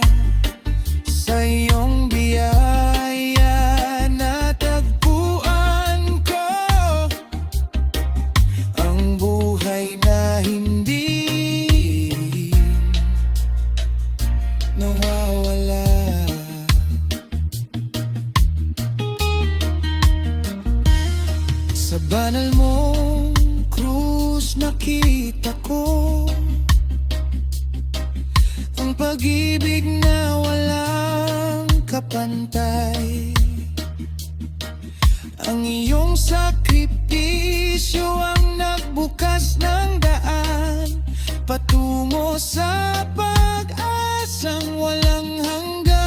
Sa iyong biyaya natagpuan ko ang buhay na hindi nawawala. Sa banal mong krus nakita ko ang pag-ibig na walang kapantay. Ang iyong sakripisyo ang nagbukas ng daan patungo sa pag-asang walang hanggan.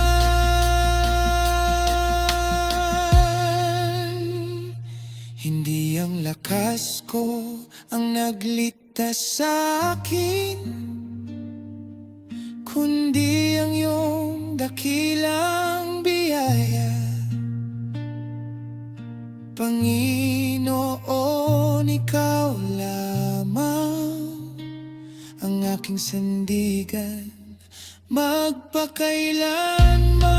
Hindi ang lakas ko ang nagligtas sa akin, kundi ang iyong dakilang biyaya. Panginoon, ikaw lamang ang aking sandigan magpakailanman.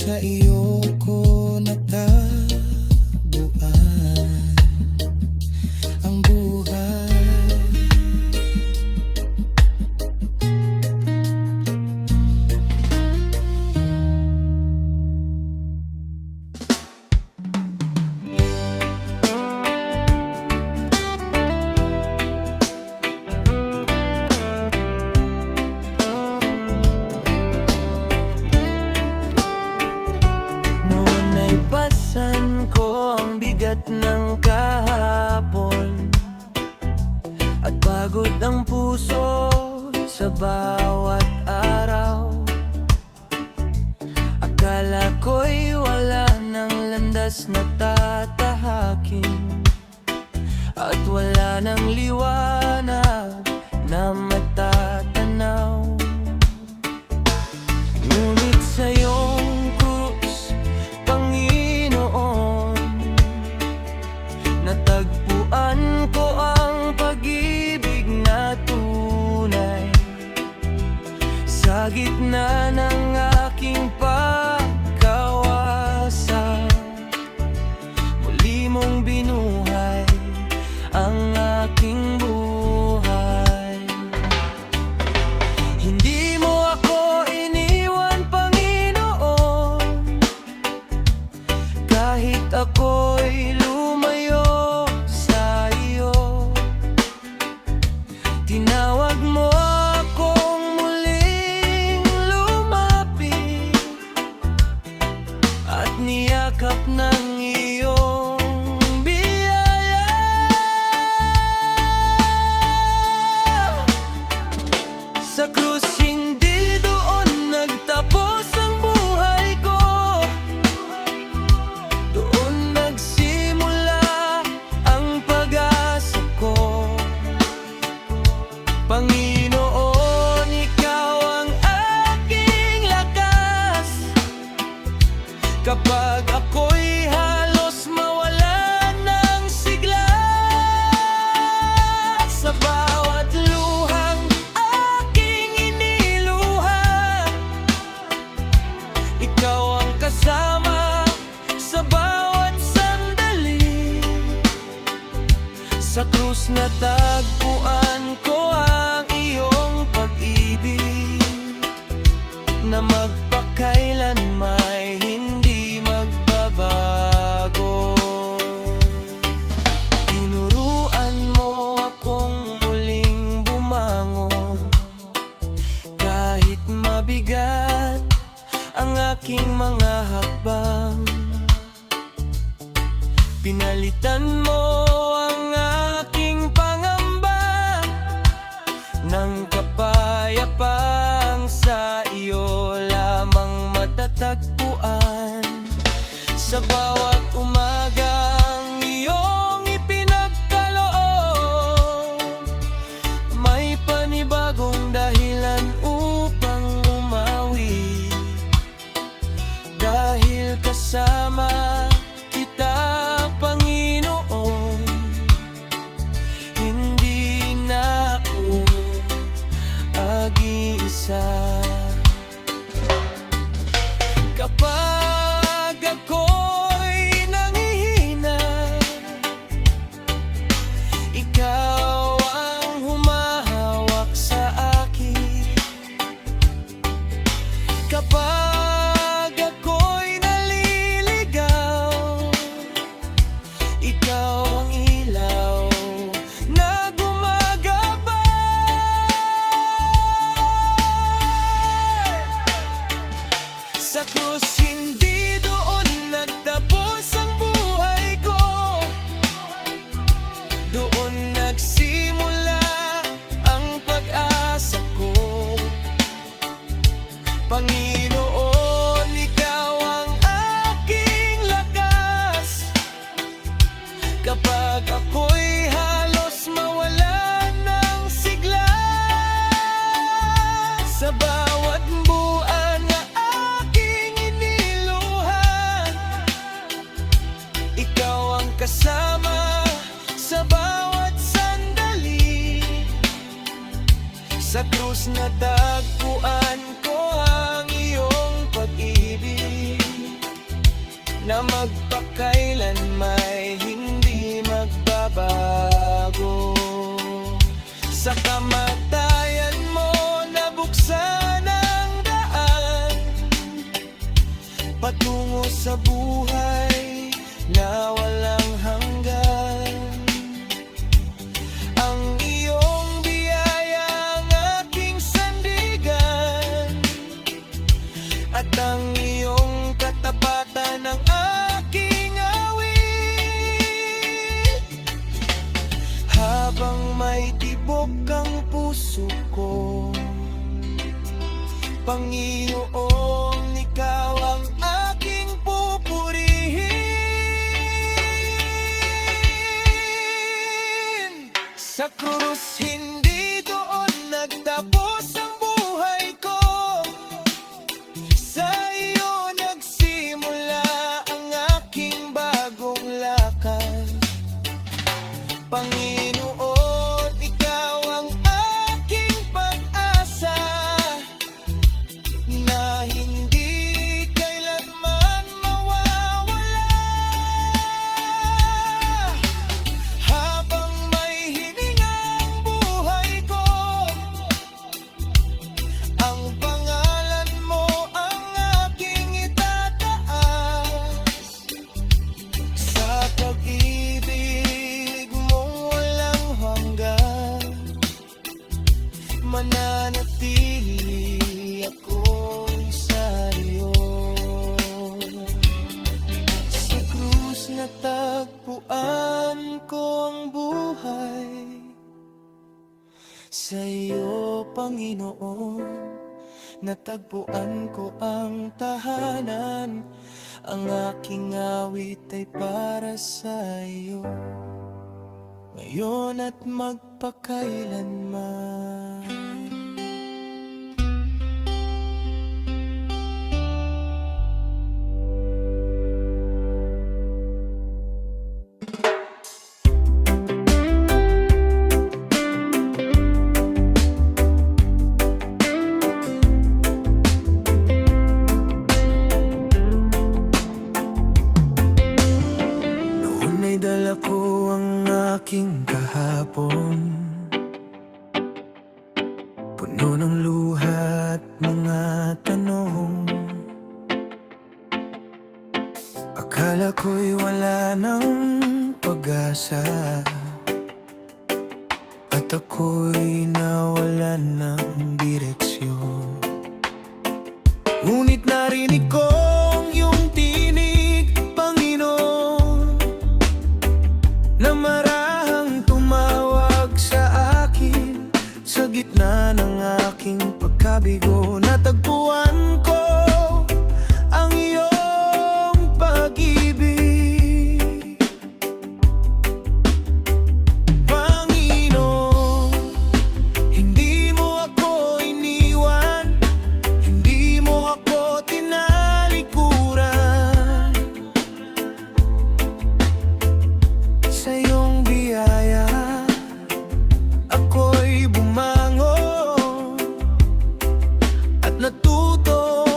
sa iyo ko natabuan ang buhay. Pasan ko ang bigat ng kahapon at pagod ang puso sa bawat araw. Akala ko'y wala ng landas na tatahakin at wala ng liwanag na matatanaw. Ngunit sa'yong krus, Panginoon, natagpuan ko ang pag-ibig na tunay. Sa gitna ng aking pagkawasak, muli mong binuhay ang aking buhay. Hindi mo ako iniwan, Panginoon, kahit ako'y lumayo sa iyo. Tinawag mo akong muling lumapit at niyakap ng iyong biyaya. Sa krus hindi doon nagtapos ang buhay ko, doon nagsimula ang pag-asa ko. Panginoon, ikaw ang aking lakas kapag ako'y halos mawalan ng sigla. Sa bawat luhang aking iniluha, ikaw ang kasama sa bawat sandali. Sa krus natagpuan ko ang iyong pag-ibig na magpakailanmay hindi magbabago. Tinuruan mo akong muling bumangon kahit mabigat ang aking mga hakbang. Pinalitan mo ang aking pangamba ng kapayapang sa iyo lamang matatagpuan. Sa bawat umagang iyong ipinagkaloob, may panibagong dahilan upang umawi. Dahil kasama kita, Panginoon, hindi na ako mag-iisa. Kapag ako'y nangihina, ikaw ang humahawak sa akin. Kapag ako'y naliligaw, ikaw ang ilaw na gumagabay. Sa krus hindi doon nagtapos ang buhay ko, doon nagsimula ang pag-asa ko. Panginoon, ikaw ang aking lakas kapag ako'y halos mawalan ng sigla. Sa bawat buwan na aking iniluhan, ikaw ang kasama sa bawat sandali. Sa krus natagpuan ko ang iyong pag-ibig na magpakailanmay hindi magbabago. Sa kamatayan mo nabuksan ang daan patungo sa buhay na walang hanggan. Ang iyong biyaya ang aking sandigan, at ang iyong katapatan ang aking awit. Habang may tibok ang puso ko, Panginoon, ikaw ang aking pupurihin. Sa krus hindi doon nagtapos ang buhay ko, sa iyo nagsimula ang aking bagong lakad. Panginoon, ikaw ang aking pag-asa na hindi kailanman mawawala. Habang may hininga ang buhay ko, ang pangalan mo ang aking itataas. Sa pag-ibig mong walang hanggan, mananatili ako sa iyo. Sa krus natagpuan ko ang buhay, sa iyo, Panginoon, natagpuan ko ang tahanan. Ang aking awit ay para sa iyo, ngayon at magpakailanman. Noon ay dala ko ang aking kahapon, puno ng luha at mga tanong. Akala ko'y wala ng pag-asa, at ako'y nawalan ng direksyon. Ngunit narinig ko ang iyong tinig, Panginoon, na marahang tumawag sa akin. Sa gitna ng aking pagkabigo, natagpuan ko ang iyong pag-ibig. Panginoon, hindi mo ako iniwan, hindi mo ako tinalikuran. Sa iyong biyaya ako'y bumangon at natutong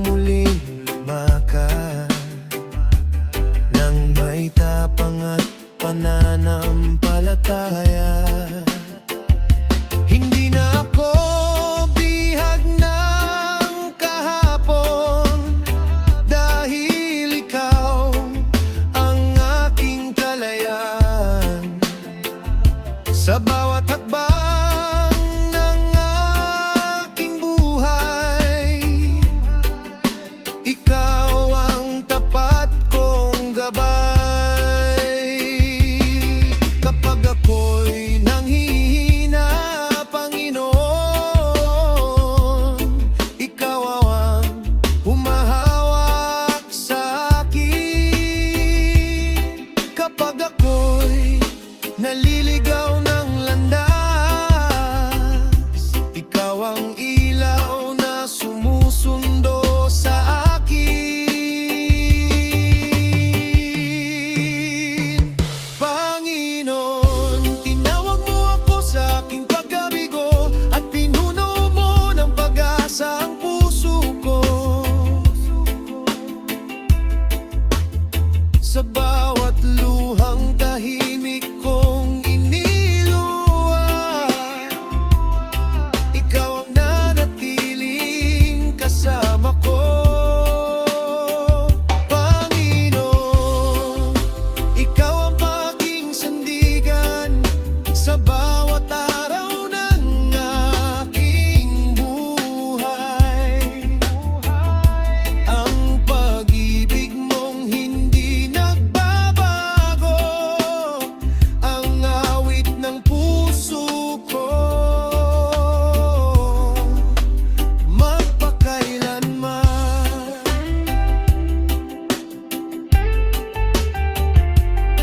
muling lumakad nang may tapang at pananampalataya. Hindi na ako bihag ng kahapon, dahil ikaw ang aking kalayaan. Sa bawat hakbang ng aking buhay, ikaw ang tapat kong gabay. Kapag ako'y nanghihina, Panginoon, ikaw ang humahawak sa akin. Kapag ako'y naliligaw ng landas, ikaw ang ilaw na sumusundo sa akin. Panginoon, tinawag mo ako sa aking pagkabigo at pinuno mo ng pag-asa ang puso ko. Sa bawat luhang tahimik kong iniluwa, ikaw ang nanatiling kasama ko. Panginoon, ikaw ang aking sandigan sa bawat araw ng aking buhay. Ang pag-ibig mong hindi nagbabago, ang awit ng puso ko magpakailanman.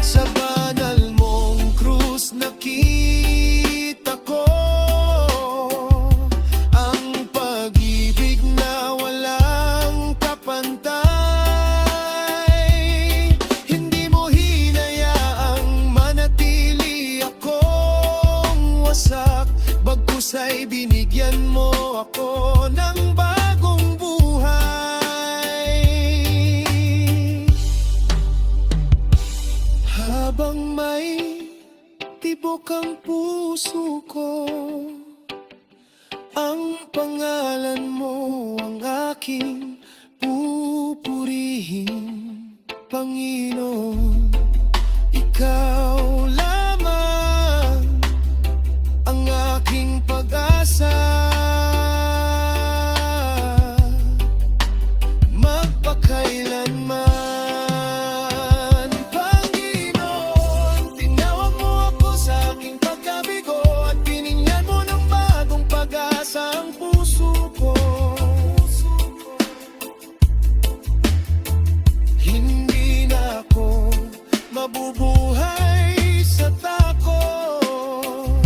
Sa banal mong krus nakita ko ang pag-ibig na walang kapantay. Hindi mo hinayaang manatili akong wasak, bagkus ay binigyan mo ako ng bagong buhay. Habang may tibok ang puso ko, ang pangalan mo ang aking pupurihin. Panginoon, ikaw lamang ang aking pag-asa. Magpakailanman. Panginoon, tinawag mo ako sa aking pagkabigo at binigyan mo ng bagong pag-asa ang puso ko. Hindi na ako mabubuhay sa takot,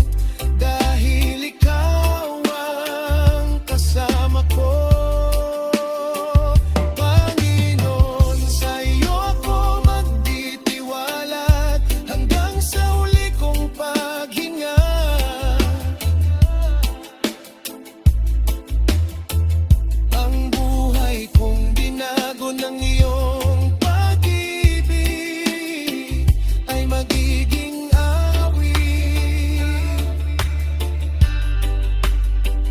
dahil ikaw ang kasama ko. Panginoon, sa iyo ako magtitiwala hanggang sa huli kong paghinga. Ang buhay kong binago ng iyong pag-ibig ay magiging awit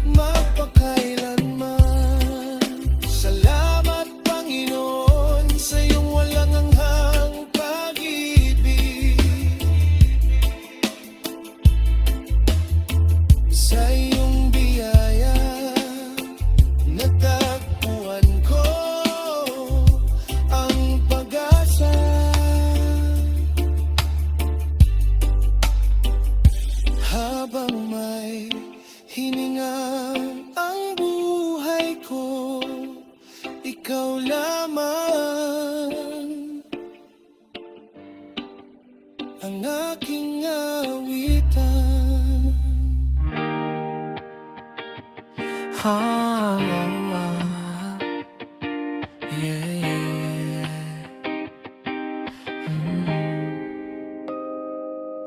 magpakailanman. Salamat, Panginoon, sa iyong walang hanghang pag-ibig. Sa iyong biyaya natagpuan ko ang pag-asa. Habang may hininga ang buhay ko, ikaw lamang ang aking awitan. Yeah.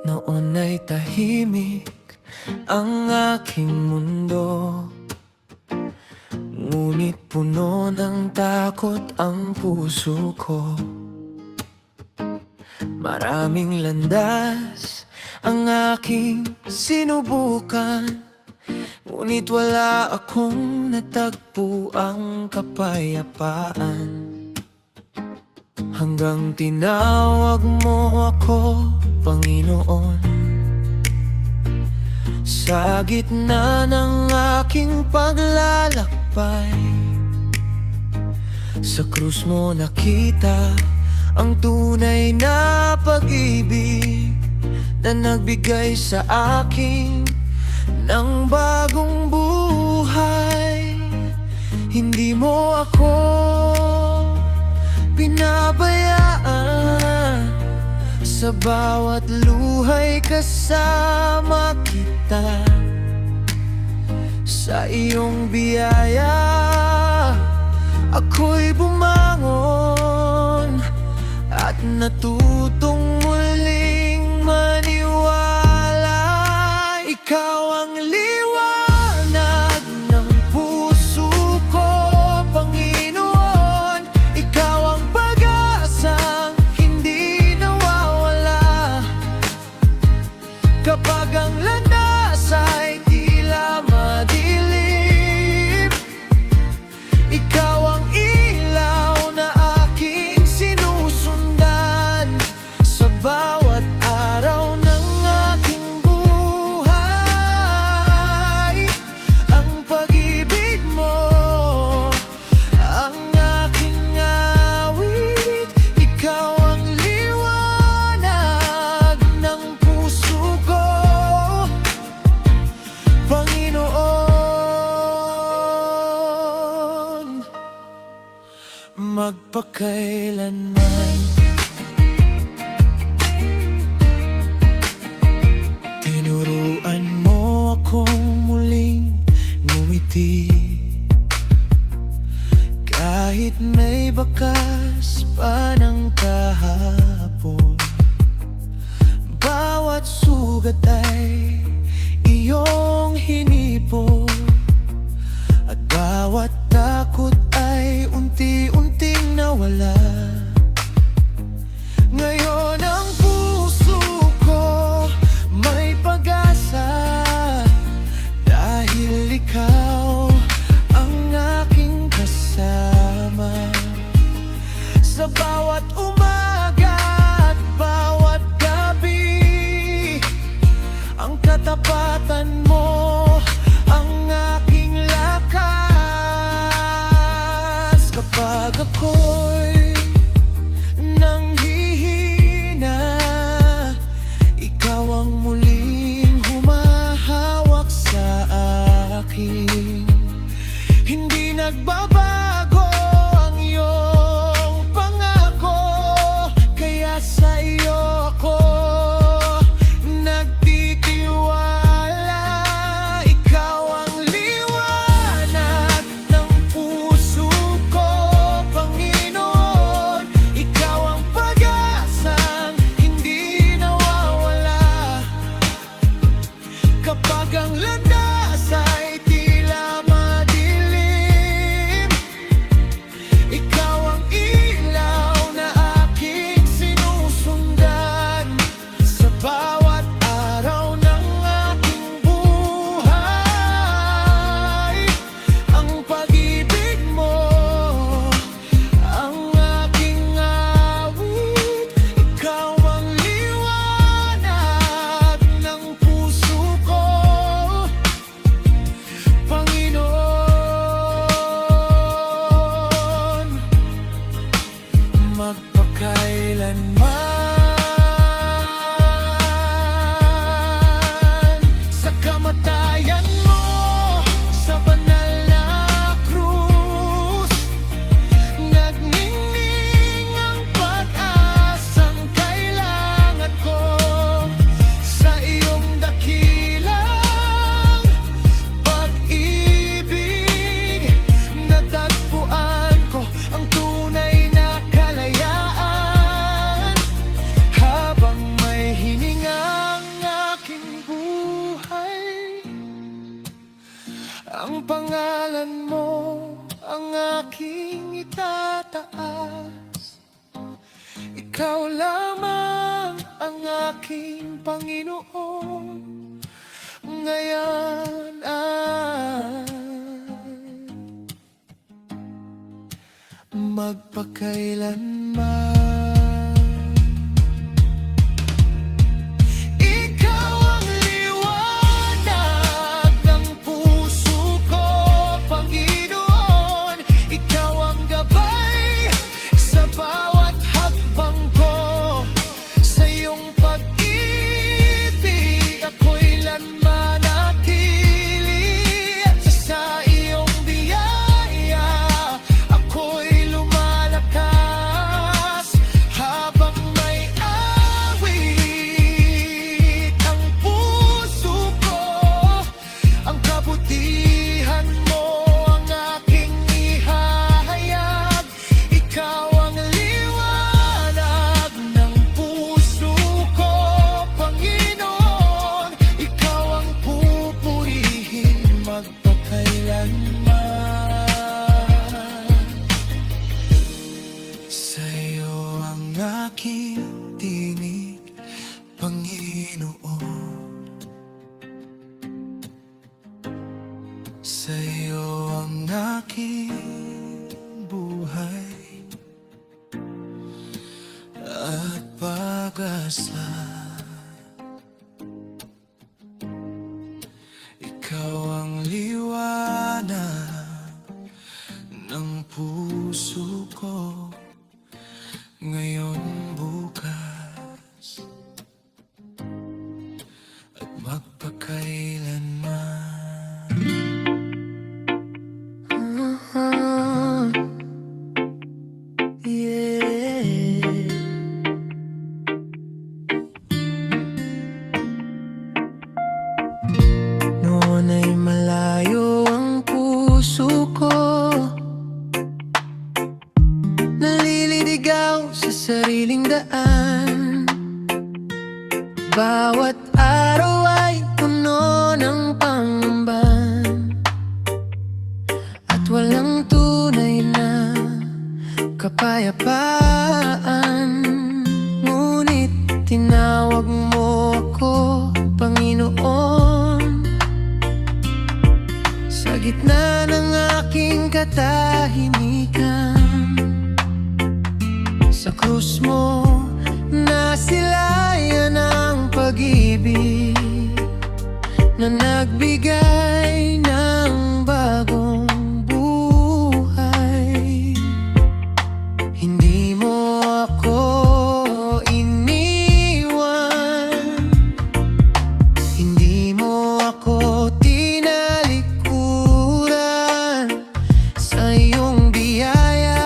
Noon ay tahimik ang aking mundo, ngunit puno ng takot ang puso ko. Maraming landas ang aking sinubukan, ngunit wala akong natagpo ang kapayapaan. Hanggang tinawag mo ako, Panginoon. Sa gitna ng aking paglalakbay, sa krus mo nakita ang tunay na pag-ibig na nagbigay sa akin ng bagong buhay. Hindi mo ako pinabayaan, sa bawat luhay kasama kita. Sa iyong biyaya ako'y bumangon at natutong muling maniwala. Ikaw ang liwanag ng puso ko, Panginoon. Ikaw ang pag-asang hindi nawawala. Kapag ang landas ay tila madilim, ikaw ang ilaw na aking sinusundan sa bawat araw ng aking buhay. Ang pag-ibig mo ang aking awit. Ikaw ang liwanag ng puso ko, Panginoon. Magpakailanman tinuruan mo akong muling ngumiti, kahit may bakas pa ng kahapon. Bawat sugat ay iyong hinipo, at bawat takot ay unti-unting nawala. Ngayon ang puso ko may pag-asa, dahil ikaw ang aking kasama. Sa bawat umaga at bawat gabi, ang katapatan mo ang aking lakas. Kapag ako'y nanghihina, ikaw ang muling humahawak sa akin. Hindi nagbabago ang iyong pangako, kaya sa iyo ako nagtitiwala. Ikaw ang liwanag ng puso ko, Panginoon. Ikaw ang pag-asang hindi nawawala. Kapag ang landas ay tila madilim, ikaw ang ilaw na aking sinusundan sa bawat araw ng aking buhay. Ang pag-ibig mo ang aking awit. Ikaw ang liwanag ng puso ko, Panginoon. Magpakailanman sa kamatayan mo, sa banal na krus, nagningning ang pag-asang kailangan ko. Sa iyong dakilang pag-ibig, natagpuan ko ang tunay na kalayaan. mataas. Ikaw lamang ang aking Panginoon. Ngayon ay magpakailanman. Ikaw ang liwanag ng puso ko, Panginoon. Ikaw ang gabay sa bawat hakbang ko. Sa iyong pag-ibig ako'y manatili, at sa iyong biyaya ako'y lumalakas. Habang may awit ang puso ko, ang kabutihan mo ang aking ihahayag. Ikaw ang liwanag ng puso ko, Panginoon. Ikaw ang pupurihin magpakailanman. Sa'yo ang aking tinig, Panginoon. Sa'yo ang aking buhay at pag-asa. Ikaw ang liwanag ng puso ko, ngayon, bukas, at magpakailanman. Yeah. Noon ay malayo ang puso ko, naliligaw sa sariling daan. Bawat araw ay puno ng pangamba, at walang tunay na kapayapaan. Ngunit tinawag mo ako, Panginoon. Sa gitna ng aking katahimikan, sa krus mo nasilayan ang pag-ibig na nagbigay ng bagong buhay. Hindi mo ako iniwan, hindi mo ako tinalikuran. Sa iyong biyaya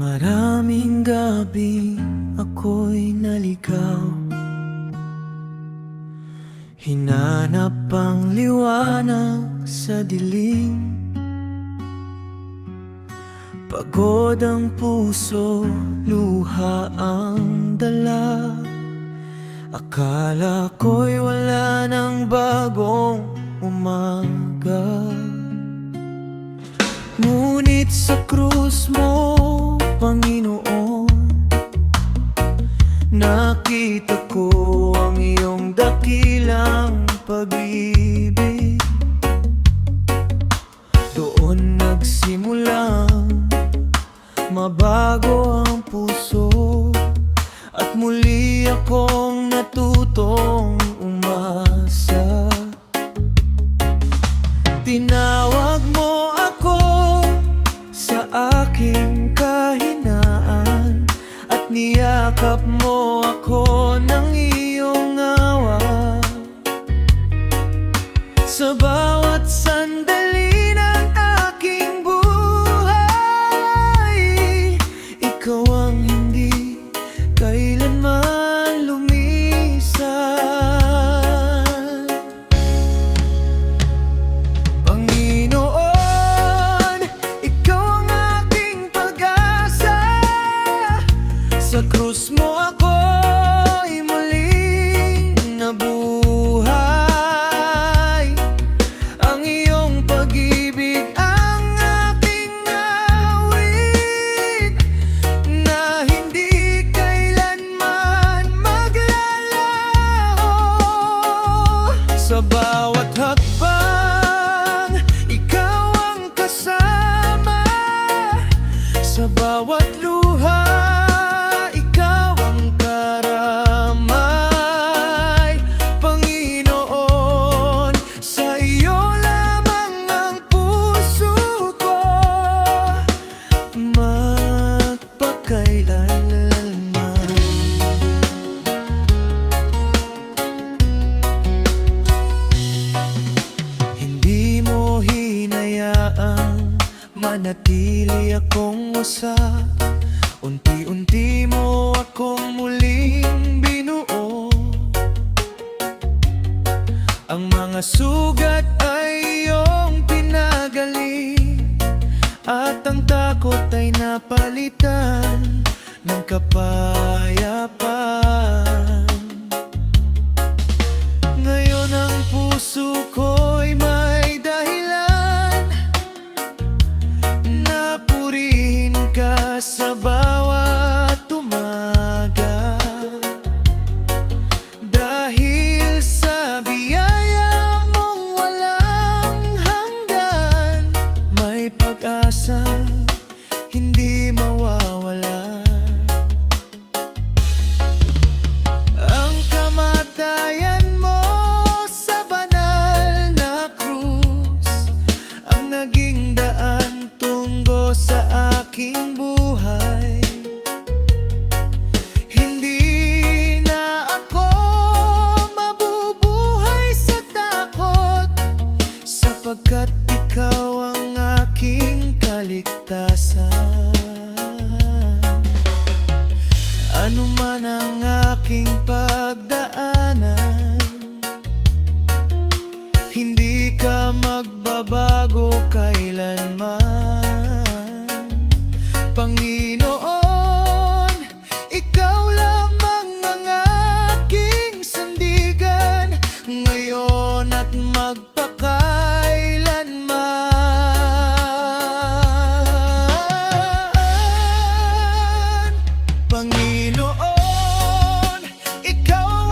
Maraming gabi ako'y naligaw, hinanap ang liwanag sa dilim. Pagod ang puso, luha ang dala. Akala ko'y wala ng bagong umaga. Ngunit sa krus mo, Panginoon, nakita ko ang iyong dakilang pag-ibig. Doon nagsimulang mabago ang puso, at muli akong natutong umasa. Tinawag mo ako sa aking kahinaan, at niyakap mo ako ng iyong awa. Sa bawat sandali ng aking buhay, ikaw ang hindi kailanman lumisan. Panginoon, ikaw ang aking pag-asa. Sa krus mo ako'y muling nabuhay. Ang iyong pag-ibig ang aking awit, na hindi kailanman maglalaho. Sa bawat hakbang, ikaw ang kasama. Sa bawat luha, ikaw ang karamay. Panginoon, sa iyo lamang ang puso ko magpakailanman. Hindi mo hinayaang manatili akong wasa. Unti-unti mo akong muling binuo. Ang mga sugat ay iyong pinagaling, at ang takot ay napalitan ng kapayapaan. Ngayon ang puso ko'y may dahilan na purihin ka sa bawat umaga. Dahil sa biyaya mong walang hanggan, may pag-asa hindi mawawala. Ang kamatayan mo sa banal na krus ang naging daan tungo sa aking buhay. Hindi na ako mabubuhay sa takot, sapagkat ikaw ang aking kaligtasan. Ano man ang aking pagdaanan, hindi ka magbabago kailanman. Panginoon, ikaw lamang ang aking sandigan, ngayon at magpakailanman. Panginoon, ikaw ang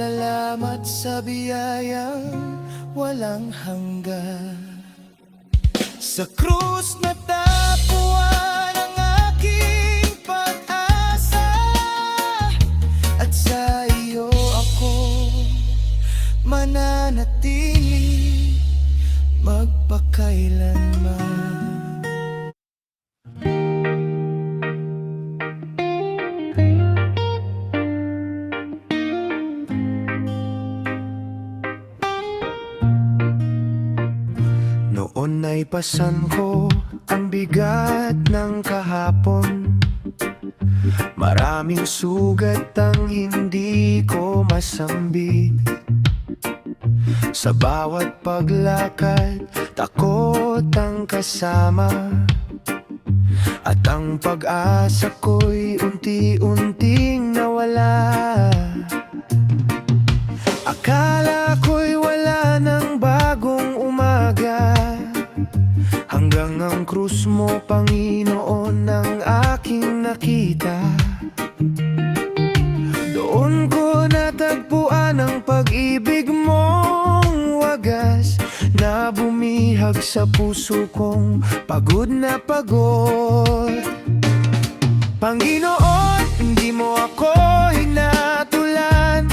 Salamat sa biyayang walang hanggan. Sa krus natapuan ang aking pag-asa, at sa iyo ako mananatili magpakailanman. Noon ay pasan ko ang bigat ng kahapon. Maraming sugat ang hindi ko masambit. Sa bawat paglakad, takot ang kasama, at ang pag-asa ko'y unti-unting nawala. Akala ko'y wala ng bagong umaga, hanggang ang krus mo, Panginoon, ang aking nakita. Doon ko natagpuan ang pag-ibig mong wagas, na bumihag sa puso kong pagod na pagod. Panginoon, hindi mo ako hinatulan,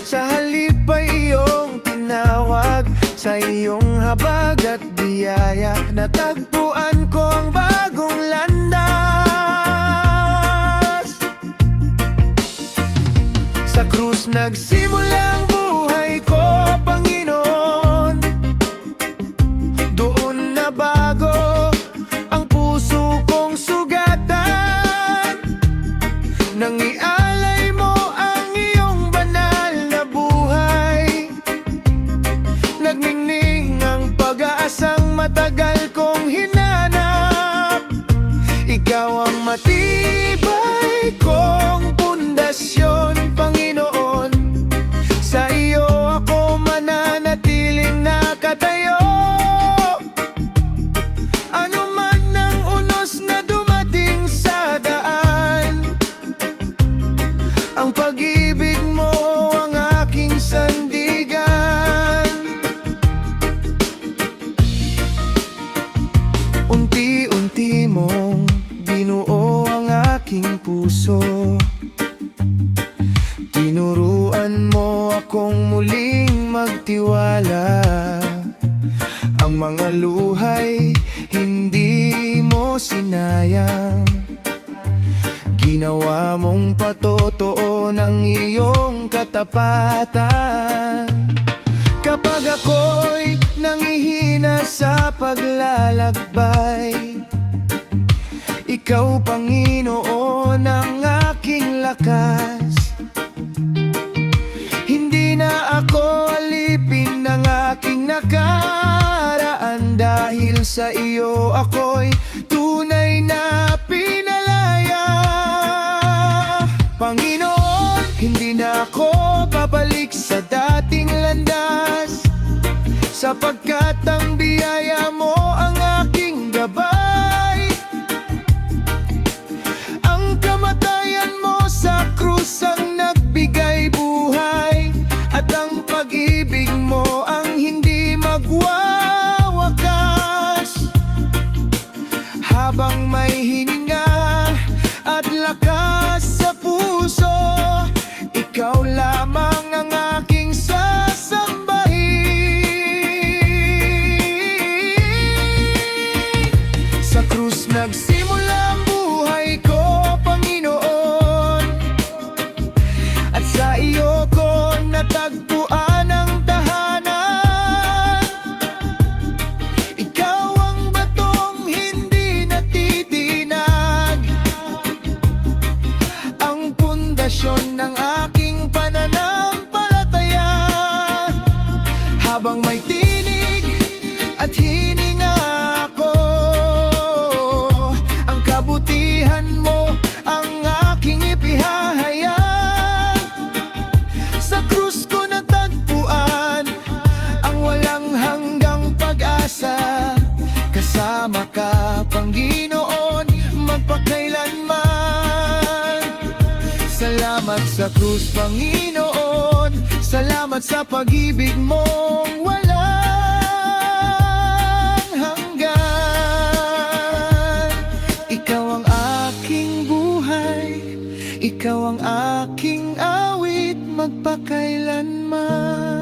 sa halip ay iyong tinawag. Sa iyong habag at biyaya, natagpuan ko ang bagong landas. Sa krus nagsimula ang buhay ko, Panginoon. Doon na bago ang puso kong sugatan, nang ialay mo ang iyong banal na buhay. Nagningning ang pag-aasang matagal kong hinanap. Ikaw ang matibay kong pundasyon, Panginoon. Sa iyo ako mananatiling nakatayo. Ano man ang unos na dumating sa daan, ang pag-ibig mo ang aking sandigan. Unti-unti mong binuo ang aking puso. Tinuruan mo akong muling magtiwala. Ang mga luhay hindi mo sinayang, ginawa mong patotoo ng iyong katapatan. Kapag ako'y nangihina sa paglalakbay, ikaw, Panginoon, ang aking lakas. Hindi na ako alipin ng aking nakaraan, dahil sa iyo ako'y tunay na pinalaya. Panginoon, hindi na ako babalik sa dating landas, sapagkat ang biyaya mo ang aking gabay. Ang kamatayan mo sa krus ang nagbigay buhay, at ang pag-ibig mo ang hindi magwawakas. Habang may hininga at lakas sa puso, ikaw lamang ang aking sasambahin. Sa krus nagsimula ang buhay ko, Panginoon, at sa iyo ko natagpuan ang tahanan. Ikaw ang batong hindi natitinag, ang pundasyon ng aking pananampalataya. Habang may tinig at hininga ako, ang kabutihan mo ang aking ipihahayag. Sa krus ko natagpuan ang walang hanggang pag-asa. Kasama ka, Panginoon, magpakailanman. Salamat sa krus, Panginoon. Salamat sa pag-ibig mong walang hanggan. Ikaw ang aking buhay, ikaw ang aking awit magpakailanman.